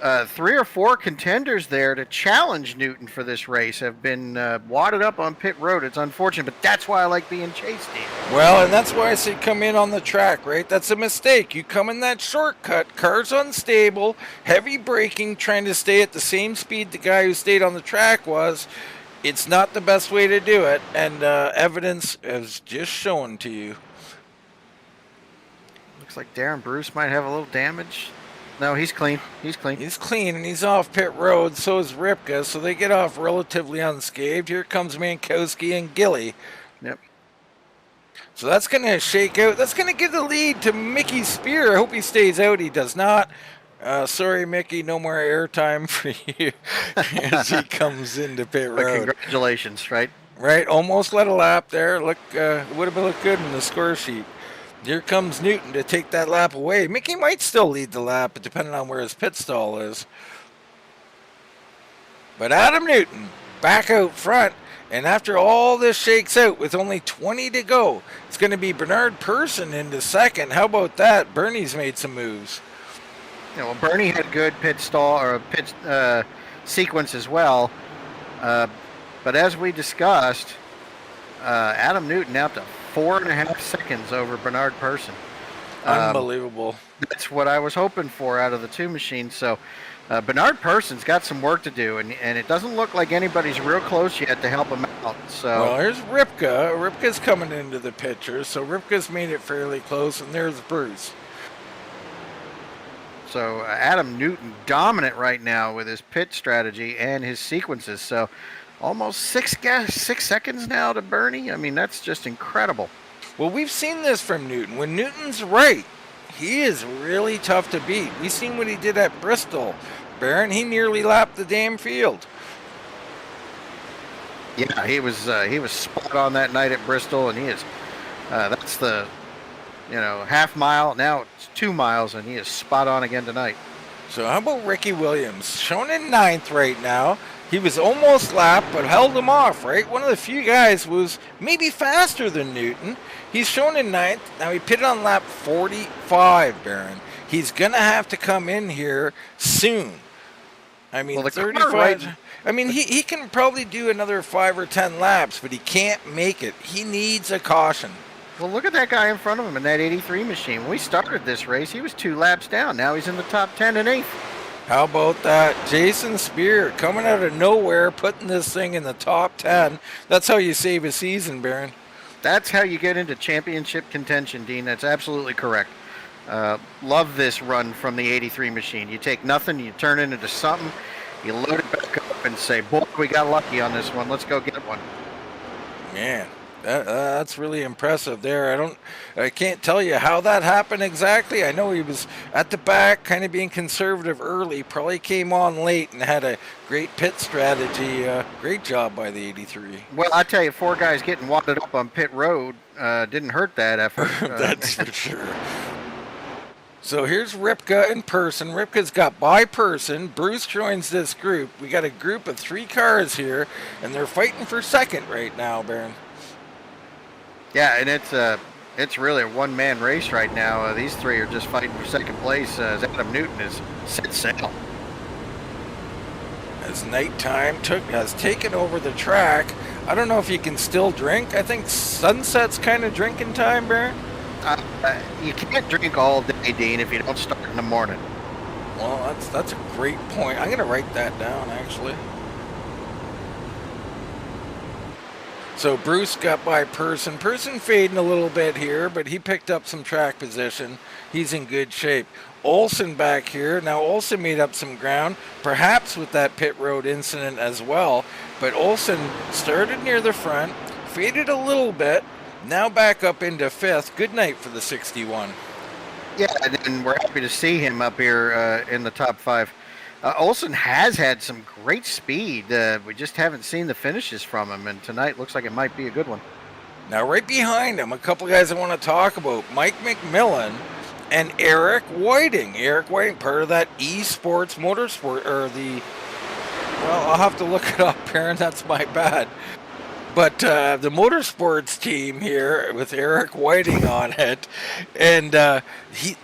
3 or 4 contenders there to challenge Newton for this race have been wadded up on pit road. It's unfortunate, but that's why I like being chased, Steve. Well, and that's why I say come in on the track, right? That's a mistake. You come in that shortcut, car's unstable, heavy braking, trying to stay at the same speed the guy who stayed on the track was. It's not the best way to do it, and evidence is just shown to you. Looks like Darren Bruce might have a little damage. No, he's clean. He's clean. He's clean, and he's off pit road. So is Ripka, so they get off relatively unscathed. Here comes Mankowski and Gilly. Yep. So that's going to shake out. That's going to give the lead to Mickey Spear. I hope he stays out. He does not. Sorry, Mickey, no more airtime for you as he comes into pit road. But congratulations, right? Right, almost led a lap there. Look, would have looked good in the score sheet. Here comes Newton to take that lap away. Mickey might still lead the lap, depending on where his pit stall is. But Adam Newton back out front, and after all this shakes out with only 20 to go, it's going to be Bernard Person into second. How about that? Bernie's made some moves. Yeah, well, Bernie had a good pit stall or pit sequence as well. But as we discussed, Adam Newton out to 4.5 seconds over Bernard Person. Unbelievable. That's what I was hoping for out of the 2 machines. So Bernard Person's got some work to do, and it doesn't look like anybody's real close yet to help him out. So Well, here's Ripka. Ripka's coming into the picture, so Ripka's made it fairly close, and there's Bruce. So Adam Newton dominant right now with his pit strategy and his sequences. So almost 6 seconds now to Bernie. I mean, that's just incredible. Well, we've seen this from Newton. When Newton's right, he is really tough to beat. We've seen what he did at Bristol, Baron. He nearly lapped the damn field. Yeah, he was spot on that night at Bristol, and he is. That's the, half mile. Now it's 2 miles, and he is spot on again tonight. So how about Ricky Williams? Shown in 9th right now. He was almost lapped, but held him off, right? One of the few guys was maybe faster than Newton. He's shown in 9th. Now he pitted on lap 45, Baron. He's going to have to come in here soon. I mean, well, 35. Right. I mean, he can probably do another 5 or 10 laps, but he can't make it. He needs a caution. Well, look at that guy in front of him in that 83 machine. When we started this race, he was 2 laps down. Now he's in the top 10 and 8th. How about that? Jason Spear coming out of nowhere, putting this thing in the top 10. That's how you save a season, Baron. That's how you get into championship contention, Dean. That's absolutely correct. Love this run from the 83 machine. You take nothing, you turn it into something, you load it back up and say, boy, we got lucky on this one. Let's go get one. Man, that's really impressive there. I can't tell you how that happened exactly. I know he was at the back, kind of being conservative early, probably came on late and had a great pit strategy. Great job by the 83. Well, I tell you, 4 guys getting wadded up on pit road didn't hurt that effort. That's for sure. So here's Ripka in person. Ripka's got by person. Bruce joins this group. We got a group of 3 cars here, and they're fighting for second right now, Baron. Yeah, and it's really a one-man race right now. These 3 are just fighting for second place as Adam Newton is set sail. As nighttime has taken over the track, I don't know if you can still drink. I think sunset's kind of drinking time, Baron. You can't drink all day, Dean, if you don't start in the morning. Well, that's a great point. I'm going to write that down, actually. So Bruce got by Person. Person fading a little bit here, but he picked up some track position. He's in good shape. Olsen back here. Now Olsen made up some ground, perhaps with that pit road incident as well. But Olsen started near the front, faded a little bit, now back up into 5th. Good night for the 61. Yeah, and we're happy to see him up here in the top 5. Olsen has had some great speed. We just haven't seen the finishes from him, and tonight looks like it might be a good one. Now right behind him, a couple guys I want to talk about. Mike McMillan and Eric Whiting. Eric Whiting, part of that esports motorsport, or well, I'll have to look it up, Aaron, that's my bad. But the motorsports team here with Eric Whiting on it, and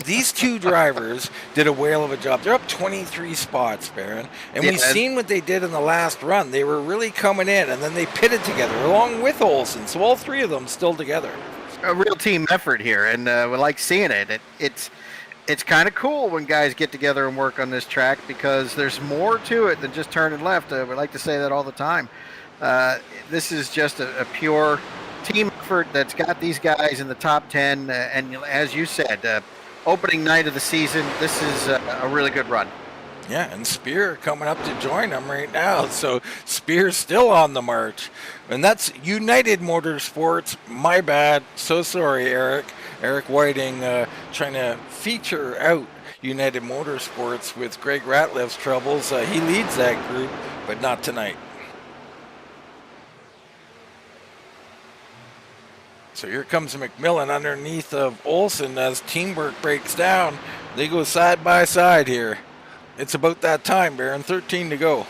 these 2 drivers did a whale of a job. They're up 23 spots, Baron, and we've seen what they did in the last run. They were really coming in, and then they pitted together along with Olsen, so all 3 of them still together. A real team effort here, and we like seeing it. It's kind of cool when guys get together and work on this track because there's more to it than just turning left. We like to say that all the time. This is just a pure team effort that's got these guys in the top 10. And as you said, opening night of the season, this is a really good run. Yeah, and Spear coming up to join them right now. So Spear's still on the march. And that's United Motorsports. My bad. So sorry, Eric. Eric Whiting trying to feature out United Motorsports with Greg Ratliff's troubles. He leads that group, but not tonight. So here comes McMillan underneath of Olsen as teamwork breaks down. They go side by side here. It's about that time, Baron. 13 to go.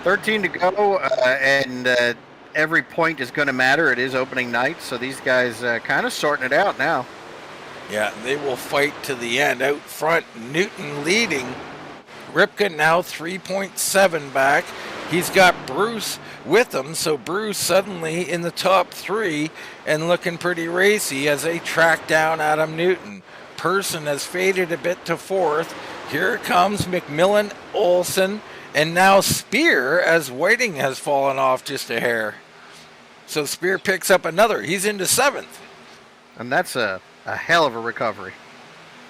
13 to go, and every point is going to matter. It is opening night, so these guys kind of sorting it out now. Yeah, they will fight to the end. Out front, Newton leading. Ripka now 3.7 back. He's got Bruce with him, so Bruce suddenly in the top 3 and looking pretty racy as they track down Adam Newton. Person has faded a bit to 4th. Here comes McMillan, Olsen, and now Spear, as Whiting has fallen off just a hair. So Spear picks up another. He's into 7th. And that's a hell of a recovery.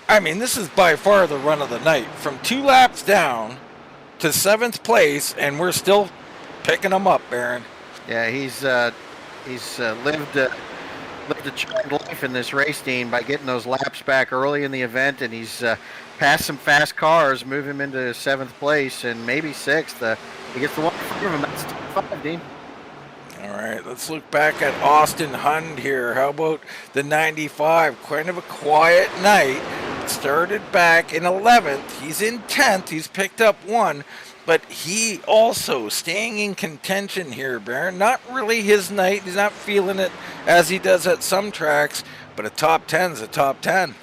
I mean, this is by far the run of the night. From 2 laps down to 7th place, and we're still picking him up, Baron. Yeah, he's lived a charmed life in this race, Dean, by getting those laps back early in the event, and he's passed some fast cars, move him into 7th place and maybe 6th. He gets the one in front of him. That's top 5, Dean. All right, let's look back at Austin Hund here. How about the 95? Kind of a quiet night. Started back in 11th. He's in 10th. He's picked up 1. But he also staying in contention here, Baron. Not really his night. He's not feeling it as he does at some tracks. But a top 10 is a top 10.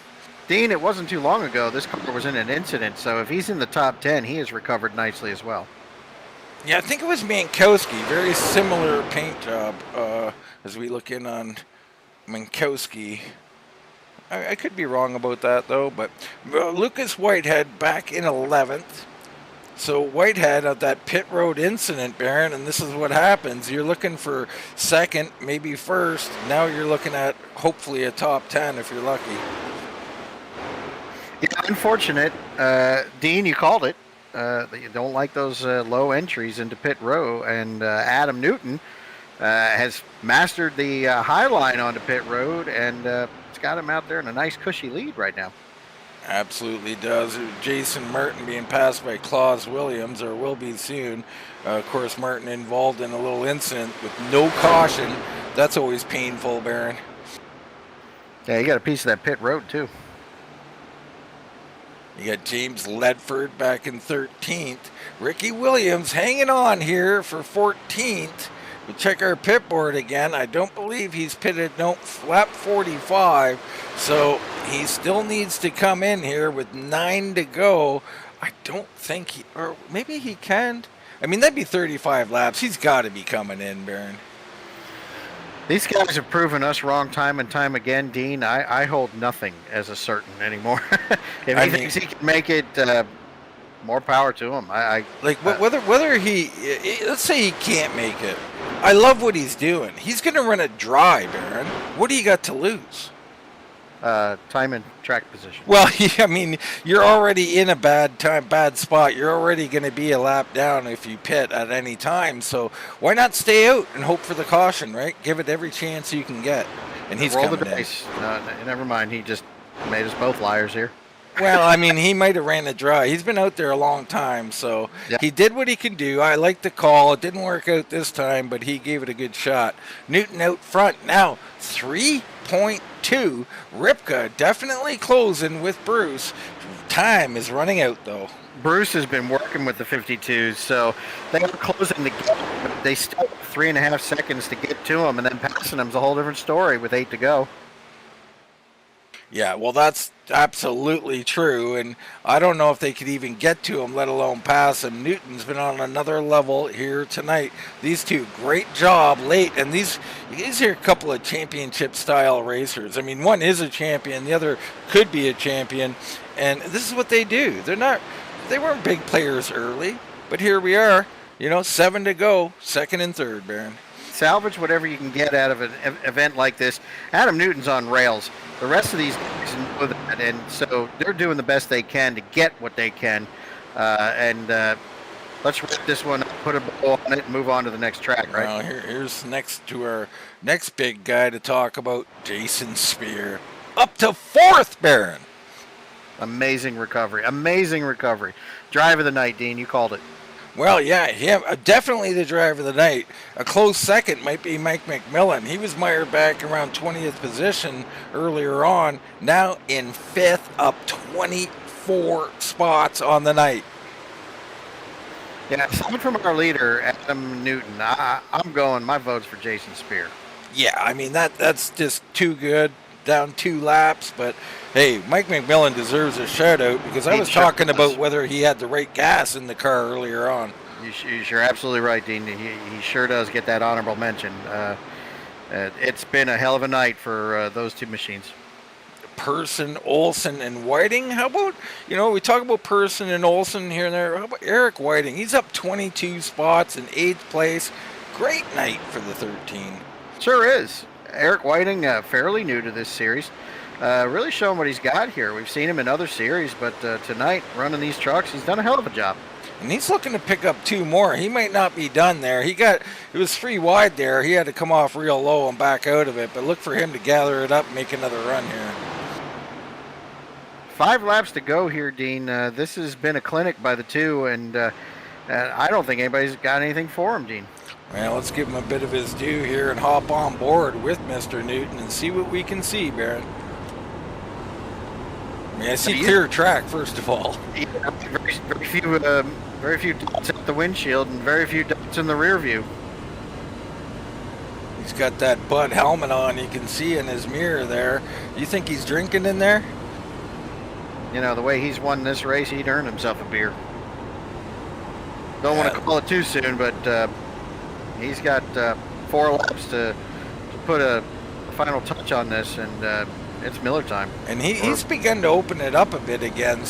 Dean, it wasn't too long ago. This car was in an incident. So if he's in the top 10, he has recovered nicely as well. Yeah, I think it was Mankowski. Very similar paint job as we look in on Mankowski. I could be wrong about that, though. But Lucas Whitehead back in 11th. So Whitehead at that pit road incident, Baron, and this is what happens. You're looking for 2nd, maybe 1st. Now you're looking at hopefully a top 10 if you're lucky. Yeah, unfortunate. Dean, you called it. You don't like those low entries into pit row, and Adam Newton has mastered the high line onto pit road, and it's got him out there in a nice cushy lead right now. Absolutely does. Jason Martin being passed by Claus Williams, or will be soon. Of course, Martin involved in a little incident with no caution. That's always painful, Baron. Yeah, you got a piece of that pit road, too. You got James Ledford back in 13th. Ricky Williams hanging on here for 14th. We check our pit board again. I don't believe he's pitted, lap 45. So he still needs to come in here with 9 to go. I don't think he, or maybe he can. I mean, that'd be 35 laps. He's got to be coming in, Baron. These guys have proven us wrong time and time again, Dean. I hold nothing as a certain anymore. If he thinks he can make it, more power to him. Whether he, let's say he can't make it. I love what he's doing. He's going to run a dry, Baron. What do you got to lose? Time and track position. Well, I mean, you're already in a bad spot. You're already going to be a lap down if you pit at any time. So why not stay out and hope for the caution, right? Give it every chance you can get. And he's roll coming the dice. Never mind. He just made us both liars here. Well, I mean, he might have ran it dry. He's been out there a long time, so He did what he could do. I like the call. It didn't work out this time, but he gave it a good shot. Newton out front. Now, 3.2. Ripka definitely closing with Bruce. Time is running out, though. Bruce has been working with the 52s, so they were closing the gap, but they still have 3.5 seconds to get to him, and then passing him is a whole different story with 8 to go. Yeah, well, that's absolutely true, and I don't know if they could even get to him, let alone pass him. Newton's been on another level here tonight. These two, great job late, and these are a couple of championship-style racers. I mean, one is a champion, the other could be a champion, and this is what they do. They weren't big players early, but here we are, 7 to go, 2nd and 3rd, Baron. Salvage whatever you can get out of an event like this. Adam Newton's on rails. The rest of these guys know that, and so they're doing the best they can to get what they can. Let's wrap this one up, put a bow on it, and move on to the next track, right? Well, here's next to our next big guy to talk about, Jason Spear. Up to 4th, Baron. Amazing recovery. Amazing recovery. Drive of the night, Dean. You called it. Well, yeah, definitely the driver of the night. A close second might be Mike McMillan. He was mired back around 20th position earlier on. Now in 5th, up 24 spots on the night. Yeah, aside from our leader, Adam Newton, I'm going, my vote's for Jason Spear. Yeah, I mean, that's just too good. Down 2 laps, but hey, Mike McMillan deserves a shout out because I was talking about whether he had the right gas in the car earlier on. You're absolutely right, Dean. He sure does get that honorable mention. It's been a hell of a night for those two machines. Person, Olson, and Whiting. How about, we talk about Person and Olson here and there. How about Eric Whiting? He's up 22 spots in 8th place. Great night for the 13. Sure is. Eric Whiting, fairly new to this series. Really showing what he's got here. We've seen him in other series, but tonight, running these trucks, he's done a hell of a job. And he's looking to pick up 2 more. He might not be done there. It was 3 wide there. He had to come off real low and back out of it, but look for him to gather it up and make another run here. 5 laps to go here, Dean. This has been a clinic by the 2, and I don't think anybody's got anything for him, Dean. Well, let's give him a bit of his due here and hop on board with Mr. Newton and see what we can see, Baron. I see clear track, first of all. Yeah, very few dots at the windshield and very few dots in the rear view. He's got that Bud helmet on. You can see in his mirror there. You think he's drinking in there? The way he's won this race, he'd earn himself a beer. Don't want to call it too soon, but he's got 4 laps to put a final touch on this, and it's Miller time. And he's begun to open it up a bit again.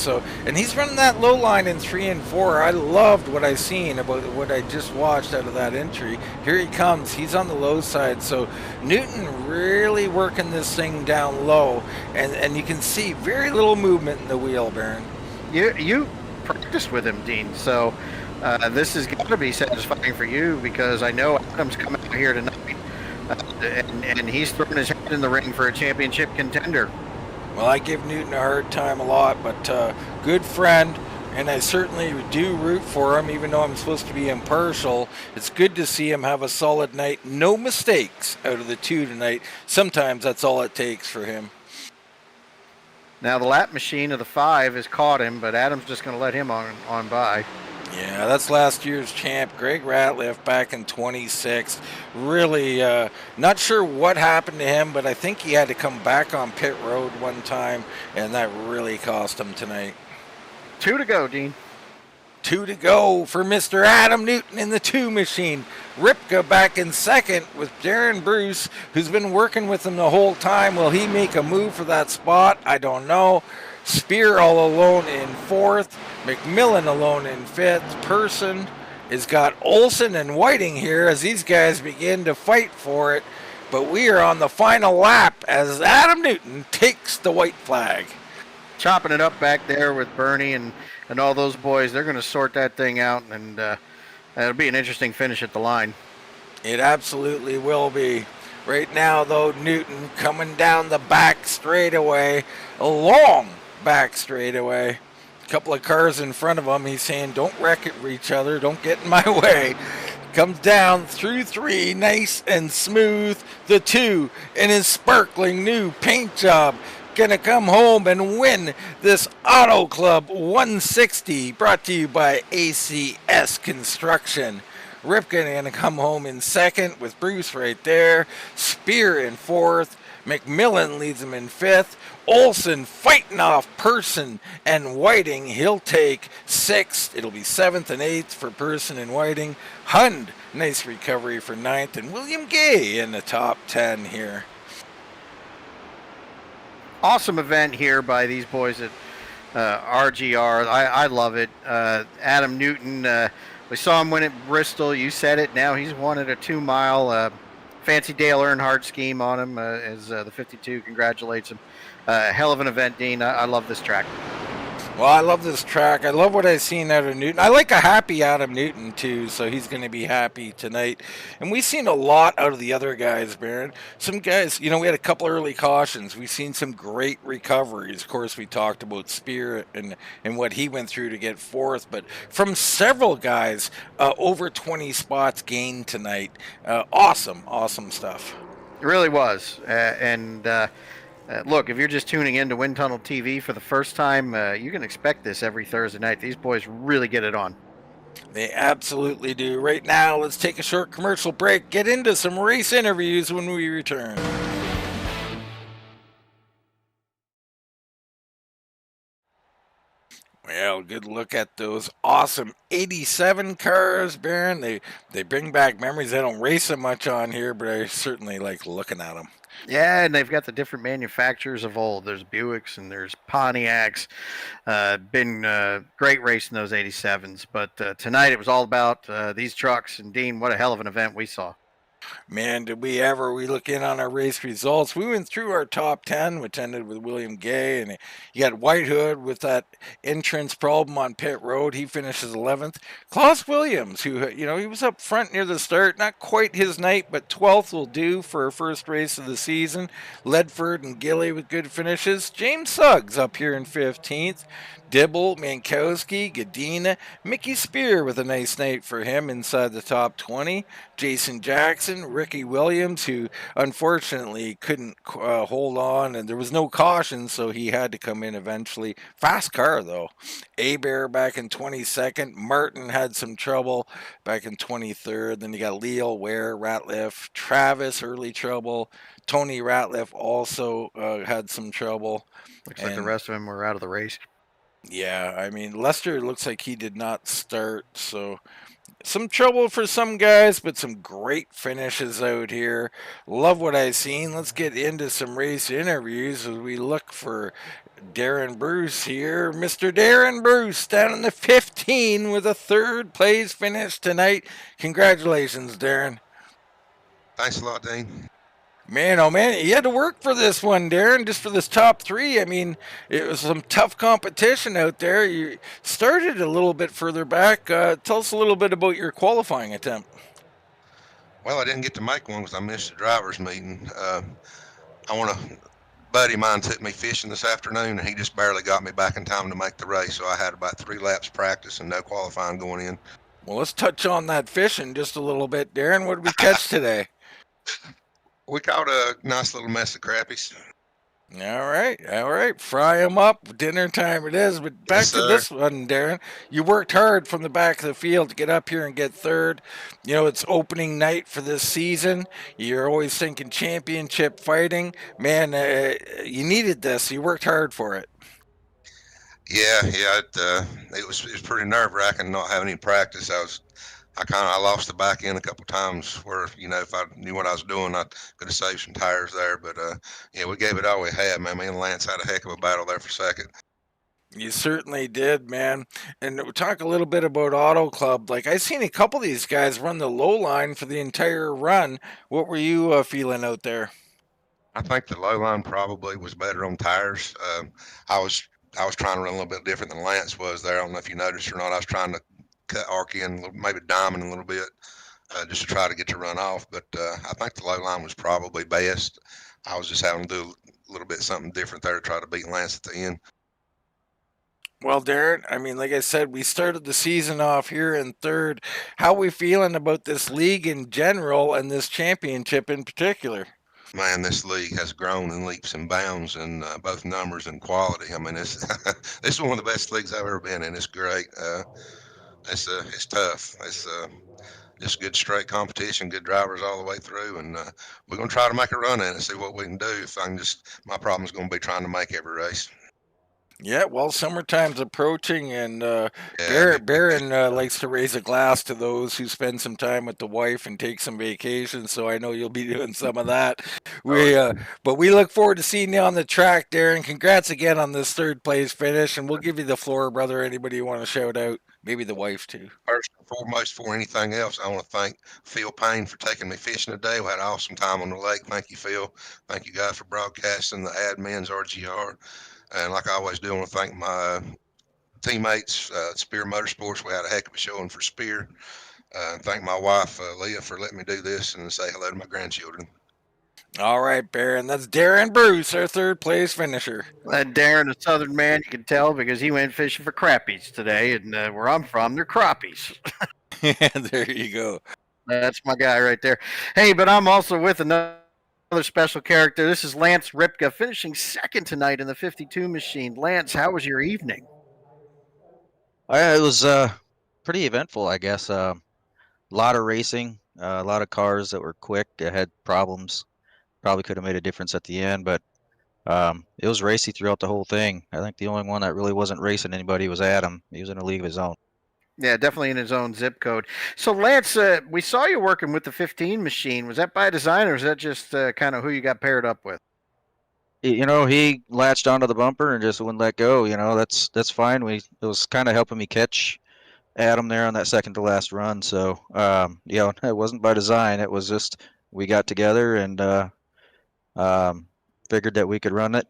And he's running that low line in 3 and 4. I loved what I seen about what I just watched out of that entry. Here he comes. He's on the low side. So Newton really working this thing down low, and you can see very little movement in the wheel, Baron. You practiced with him, Dean. So this has got to be satisfying for you, because I know Adam's coming out here tonight. And he's throwing his head in the ring for a championship contender. Well, I give Newton a hard time a lot, but good friend, and I certainly do root for him, even though I'm supposed to be impartial. It's good to see him have a solid night. No mistakes out of the 2 tonight. Sometimes that's all it takes for him. Now, the lap machine of the 5 has caught him, but Adam's just going to let him on by. Yeah, that's last year's champ, Greg Ratlff, back in 26. Really not sure what happened to him, but I think he had to come back on pit road one time, and that really cost him tonight. 2 to go, Dean. 2 to go for Mr. Adam Newton in the 2 machine. Ripka back in second with Darren Bruce, who's been working with him the whole time. Will he make a move for that spot? I don't know. Spear all alone in 4th. McMillan alone in 5th. Person has got Olson and Whiting here as these guys begin to fight for it. But we are on the final lap as Adam Newton takes the white flag. Chopping it up back there with Bernie and all those boys. They're going to sort that thing out, and it'll be an interesting finish at the line. It absolutely will be. Right now, though, Newton coming down the back straightaway, a long back straightaway. A couple of cars in front of him. He's saying, don't wreck it for each other. Don't get in my way. Comes down through 3, nice and smooth. The 2 in his sparkling new paint job. Gonna come home and win this Auto Club 160, brought to you by ACS Construction. Ripken gonna come home in second with Bruce right there. Spear in 4th. McMillan leads him in 5th. Olson fighting off Person and Whiting. He'll take 6th. It'll be 7th and 8th for Person and Whiting. Hund, nice recovery for 9th. And William Gay in the top 10 here. Awesome event here by these boys at RGR. I love it. Adam Newton, we saw him win at Bristol. You said it. Now he's won at a 2-mile. Fancy Dale Earnhardt scheme on him as the 52 congratulates him. Hell of an event, Dean. I love this track. Well, I love this track. I love what I've seen out of Newton. I like a happy Adam Newton, too, so he's going to be happy tonight. And we've seen a lot out of the other guys, Baron. Some guys, we had a couple early cautions. We've seen some great recoveries. Of course, we talked about Spear and what he went through to get 4th. But from several guys, over 20 spots gained tonight. Awesome stuff. It really was. Look, if you're just tuning in to Wind Tunnel TV for the first time, you can expect this every Thursday night. These boys really get it on. They absolutely do. Right now, let's take a short commercial break, get into some race interviews when we return. Well, good look at those awesome 87 cars, Baron. They bring back memories. I don't race them much on here, but I certainly like looking at them. Yeah, and they've got the different manufacturers of old. There's Buicks and there's Pontiacs. Been great racing those 87s. But tonight it was all about these trucks. And Dean, what a hell of an event we saw. Man, did we ever? We look in on our race results. We went through our top 10, which ended with William Gay, and you got White Hood with that entrance problem on pit road. He finishes 11th. Klaus Williams, who, he was up front near the start. Not quite his night, but 12th will do for a first race of the season. Ledford and Gilly with good finishes. James Suggs up here in 15th. Dibble, Mankowski, Gadina, Mickey Spear with a nice night for him inside the top 20. Jason Jackson, Ricky Williams, who unfortunately couldn't hold on, and there was no caution, so he had to come in eventually. Fast car, though. Abear back in 22nd. Martin had some trouble back in 23rd. Then you got Leo Ware, Ratlff, Travis, early trouble. Tony Ratlff also had some trouble. Looks like the rest of them were out of the race. Yeah, I mean, Lester looks like he did not start, so some trouble for some guys, but some great finishes out here. Love what I've seen. Let's get into some race interviews as we look for Darren Bruce here. Mr. Darren Bruce down in the 15 with a third place finish tonight. Congratulations, Darren. Thanks a lot, Dean. Man, oh man, you had to work for this one, Darren, just for this top three. I mean, it was some tough competition out there. You started a little bit further back. Tell us a little bit about your qualifying attempt. Well, I didn't get to make one because I missed the driver's meeting. A buddy of mine took me fishing this afternoon, and he just barely got me back in time to make the race, so I had about 3 laps practice and no qualifying going in. Well, let's touch on that fishing just a little bit, Darren. What did we catch today? We caught a nice little mess of crappies. All right. Fry them up. Dinner time it is. But back to this one, Darren. You worked hard from the back of the field to get up here and get third. It's opening night for this season. You're always thinking championship fighting. Man, you needed this. You worked hard for it. Yeah. It was pretty nerve-wracking not having any practice. I lost the back end a couple times where, if I knew what I was doing, I could have saved some tires there. But, we gave it all we had, man. Me and Lance had a heck of a battle there for second. You certainly did, man. And we'll talk a little bit about Auto Club. Like, I seen a couple of these guys run the low line for the entire run. What were you feeling out there? I think the low line probably was better on tires. I was trying to run a little bit different than Lance was there. I don't know if you noticed or not. I was trying to cut Arky and maybe diamond a little bit just to try to get the run off. But I think the low line was probably best. I was just having to do a little bit something different there to try to beat Lance at the end. Well, Darren, I mean, like I said, we started the season off here in third. How are we feeling about this league in general and this championship in particular? Man, this league has grown in leaps and bounds in both numbers and quality. I mean, this is one of the best leagues I've ever been in. It's great. It's tough. It's just good straight competition, good drivers all the way through, and we're gonna try to make a run at it and see what we can do. My problem is gonna be trying to make every race. Yeah, well, summertime's approaching, and Barron likes to raise a glass to those who spend some time with the wife and take some vacation. So I know you'll be doing some of that. But we look forward to seeing you on the track, Darren. Congrats again on this third place finish, and we'll give you the floor, brother. Anybody you want to shout out? Maybe the wife too. First and foremost, for anything else, I want to thank Phil Payne for taking me fishing today. We had an awesome time on the lake. Thank you, Phil. Thank you guys for broadcasting, the admins, RGR. And like I always do, I want to thank my teammates, Spear Motorsports. We had a heck of a showing for Spear. And thank my wife, Leah, for letting me do this and say hello to my grandchildren. All right, Barron. That's Darren Bruce, our third place finisher. Darren, a Southern man, you can tell because he went fishing for crappies today. And where I'm from, they're crappies. Yeah, there you go. That's my guy right there. Hey, but I'm also with another special character. This is Lance Ripka, finishing second tonight in the 52 machine. Lance, how was your evening? It was pretty eventful, I guess. A lot of racing, a lot of cars that were quick, that had problems. Probably could have made a difference at the end, but it was racy throughout the whole thing. I think the only one that really wasn't racing anybody was Adam. He was in a league of his own. Yeah, definitely in his own zip code. So, Lance, we saw you working with the 15 machine. Was that by design, or is that just kind of who you got paired up with? He latched onto the bumper and just wouldn't let go. That's fine. It was kind of helping me catch Adam there on that second to last run. So, it wasn't by design. It was just we got together and um, figured that we could run it,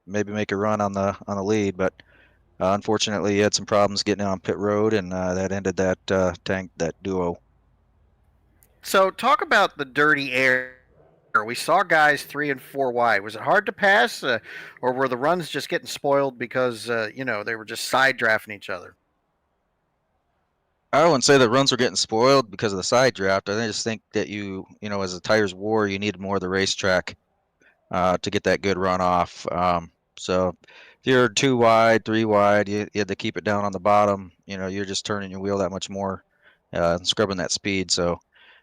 maybe make a run on the lead. But unfortunately, he had some problems getting on pit road, and that ended that duo. So, talk about the dirty air. We saw guys 3 and 4 wide. Was it hard to pass, or were the runs just getting spoiled because they were just side drafting each other? I wouldn't say the runs were getting spoiled because of the side draft. I just think that as the tires wore, you needed more of the racetrack to get that good run off. So if you're 2 wide, 3 wide, you had to keep it down on the bottom. You're just turning your wheel that much more and scrubbing that speed. So,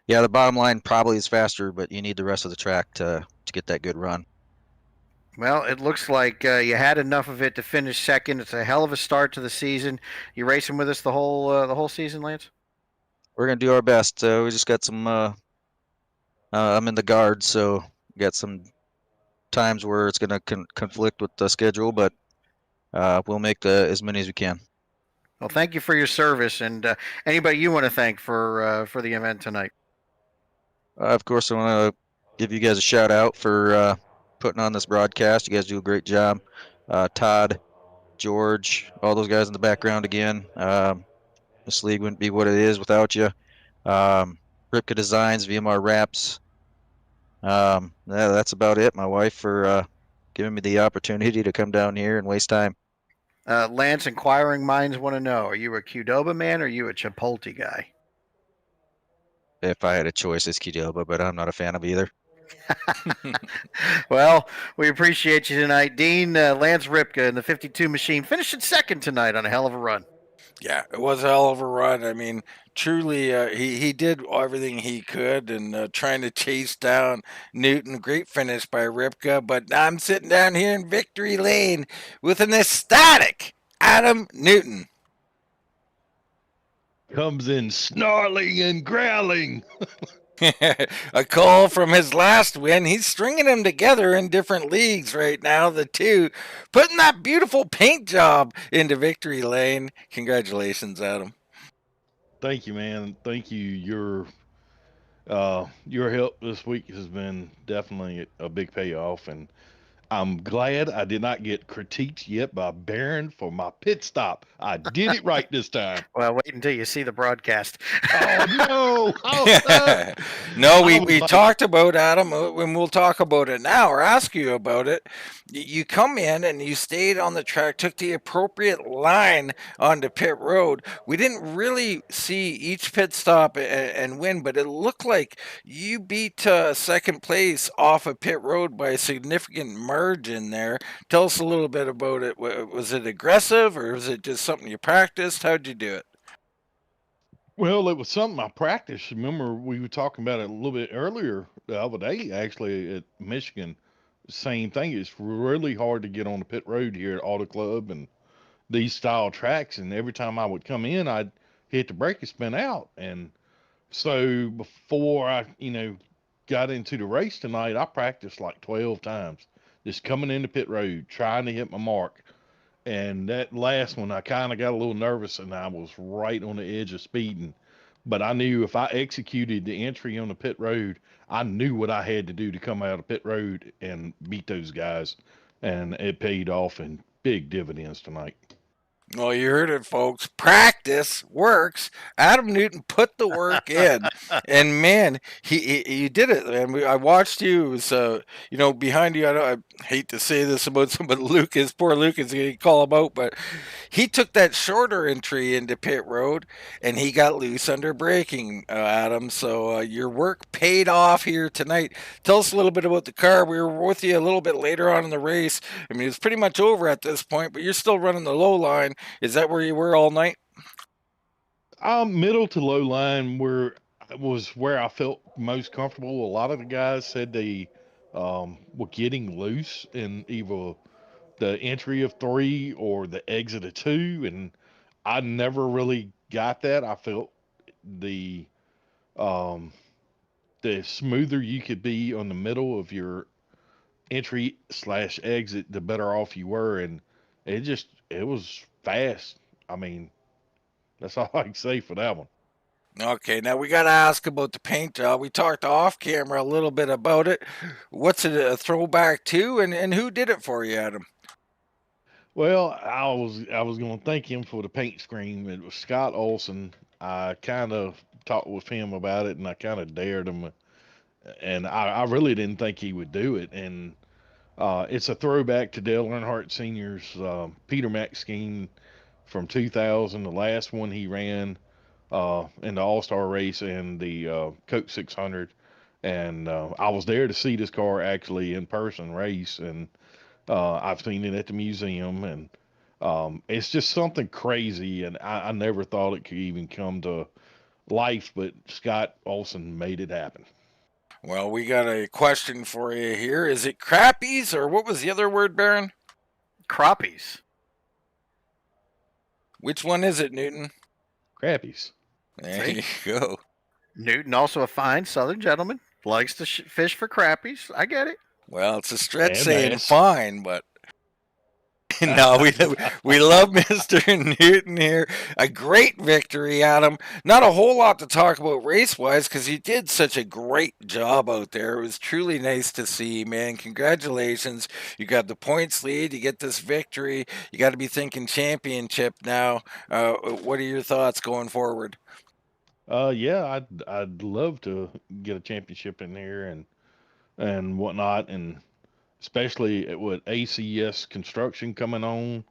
yeah, the bottom line probably is faster, but you need the rest of the track to get that good run. Well, it looks like you had enough of it to finish second. It's a hell of a start to the season. You racing with us the whole season, Lance? We're gonna do our best. We just got some. I'm in the guard, so got some times where it's gonna conflict with the schedule, but we'll make as many as we can. Well, thank you for your service, and anybody you want to thank for the event tonight. Of course, I want to give you guys a shout out for putting on this broadcast. You guys do a great job. Todd, George, all those guys in the background again. This league wouldn't be what it is without you. Ripka Designs, VMR Wraps. That's about it. My wife for giving me the opportunity to come down here and waste time. Lance, inquiring minds want to know: are you a Qdoba man or are you a Chipotle guy? If I had a choice, it's Qdoba, but I'm not a fan of either. Well, we appreciate you tonight, Dean. Lance Ripka in the 52 machine finishing second tonight on a hell of a run. Yeah, it was a hell of a run. I mean, truly, he did everything he could and trying to chase down Newton. Great finish by Ripka, but I'm sitting down here in victory lane with an ecstatic Adam Newton. Comes in snarling and growling. A call from his last win. He's stringing them together in different leagues right now, the two, putting that beautiful paint job into victory lane. Congratulations, Adam. Thank you, man. Thank you. Your help this week has been definitely a big payoff, and I'm glad I did not get critiqued yet by Baron for my pit stop. I did it right this time. Well, wait until you see the broadcast. Oh no! Oh no! No, I we was like, talked about Adam, and we'll talk about it now or ask you about it. You come in and you stayed on the track, took the appropriate line onto pit road. We didn't really see each pit stop and win, but it looked like you beat second place off of pit road by a significant margin there. Tell us a little bit about it. Was it aggressive or was it just something you practiced? How'd you do it? well, it was something I practiced. Remember, we were talking about it a little bit earlier the other day, actually, at Michigan. Same thing. It's really hard to get on the pit road here at Auto Club and these style tracks. And every time I would come in, I'd hit the brake and spin out. And so before I, got into the race tonight, I practiced like 12 times, just coming into pit road, trying to hit my mark. And that last one, I kind of got a little nervous and I was right on the edge of speeding. But I knew if I executed the entry on the pit road, I knew what I had to do to come out of pit road and beat those guys. And it paid off in big dividends tonight. Well, you heard it, folks. Practice works. Adam Newton put the work in, and man, he did it. And I watched you. It was behind you. I hate to say this about some, but Lucas, poor Lucas, you call him out, but he took that shorter entry into pit road, and he got loose under braking, Adam. So your work paid off here tonight. Tell us a little bit about the car. We were with you a little bit later on in the race. I mean, it's pretty much over at this point, but you're still running the low line. Is that where you were all night? Middle to low line was where I felt most comfortable. A lot of the guys said they were getting loose in either the entry of 3 or the exit of 2, and I never really got that. I felt the um, the smoother you could be on the middle of your entry slash exit, the better off you were, and it was fast. I mean, that's all I can say for that one. Okay, now we got to ask about the paint job. We talked off camera a little bit about it. What's it a throwback to, and who did it for you, Adam? Well, I was going to thank him for the paint scheme. It was Scott Olson. I kind of talked with him about it, and I kind of dared him, and I really didn't think he would do it. And it's a throwback to Dale Earnhardt Sr.'s Peter Mack scheme from 2000, the last one he ran in the All Star race and the Coke 600. And I was there to see this car actually in person race, and I've seen it at the museum, and it's just something crazy. And I never thought it could even come to life, but Scott Olson made it happen. Well, we got a question for you here. Is it crappies, or what was the other word, Baron? Crappies. Which one is it, Newton? Crappies. There See? you go. Newton, also a fine Southern gentleman, likes to fish for crappies. I get it. Well, it's a stretch And saying bass. fine, but no, we love Mr. Newton here. A great victory, Adam. Not a whole lot to talk about race-wise because he did such a great job out there. It was truly nice to see, man. Congratulations. You got the points lead. You get this victory. You got to be thinking championship now. What are your thoughts going forward? Yeah, I'd love to get a championship in here and whatnot, and especially with ACS Construction coming on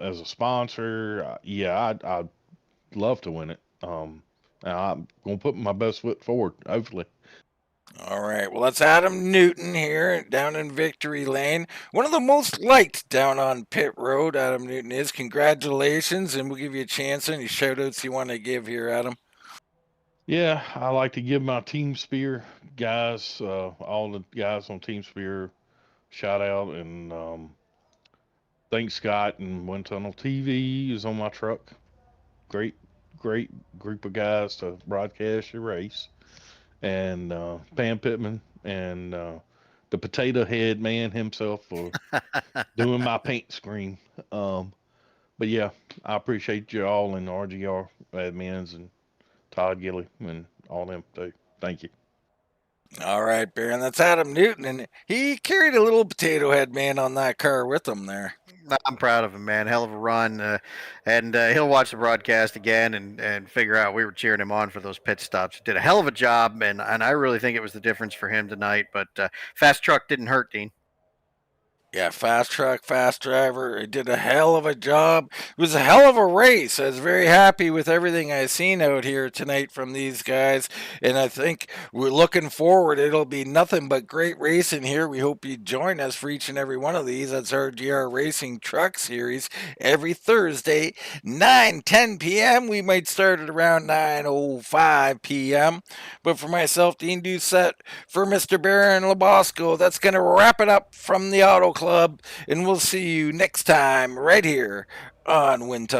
as a sponsor. Yeah, I'd love to win it. And I'm gonna put my best foot forward, hopefully. All right. Well, that's Adam Newton here down in Victory Lane. One of the most liked down on pit road, Adam Newton is. Congratulations, and we'll give you a chance. Any shout outs you want to give here, Adam? Yeah, I like to give my Team Spear guys, all the guys on Team Spear, shout out, and thanks Scott and Wind Tunnel TV is on my truck. Great group of guys to broadcast your race, and Pam Pittman and the potato head man himself for doing my paint screen. But yeah, I appreciate you all in RGR admins and Todd Gilly and all them too. Thank you. All right, Baron. That's Adam Newton, and he carried a little potato head man on that car with him there. I'm proud of him, man. Hell of a run. And he'll watch the broadcast again and figure out we were cheering him on for those pit stops. He did a hell of a job, and I really think it was the difference for him tonight. But fast truck didn't hurt, Dean. Yeah, fast truck, fast driver. It did a hell of a job. It was a hell of a race. I was very happy with everything I seen out here tonight from these guys. And I think we're looking forward. It'll be nothing but great racing here. We hope you join us for each and every one of these. That's RGR Racing Truck Series every Thursday, 9:10 p.m. We might start at around 9:05 p.m. But for myself, Dean Doucette, for Mr. Baron Labosco, that's going to wrap it up from the Auto Club, and we'll see you next time right here on Wind Tunnel.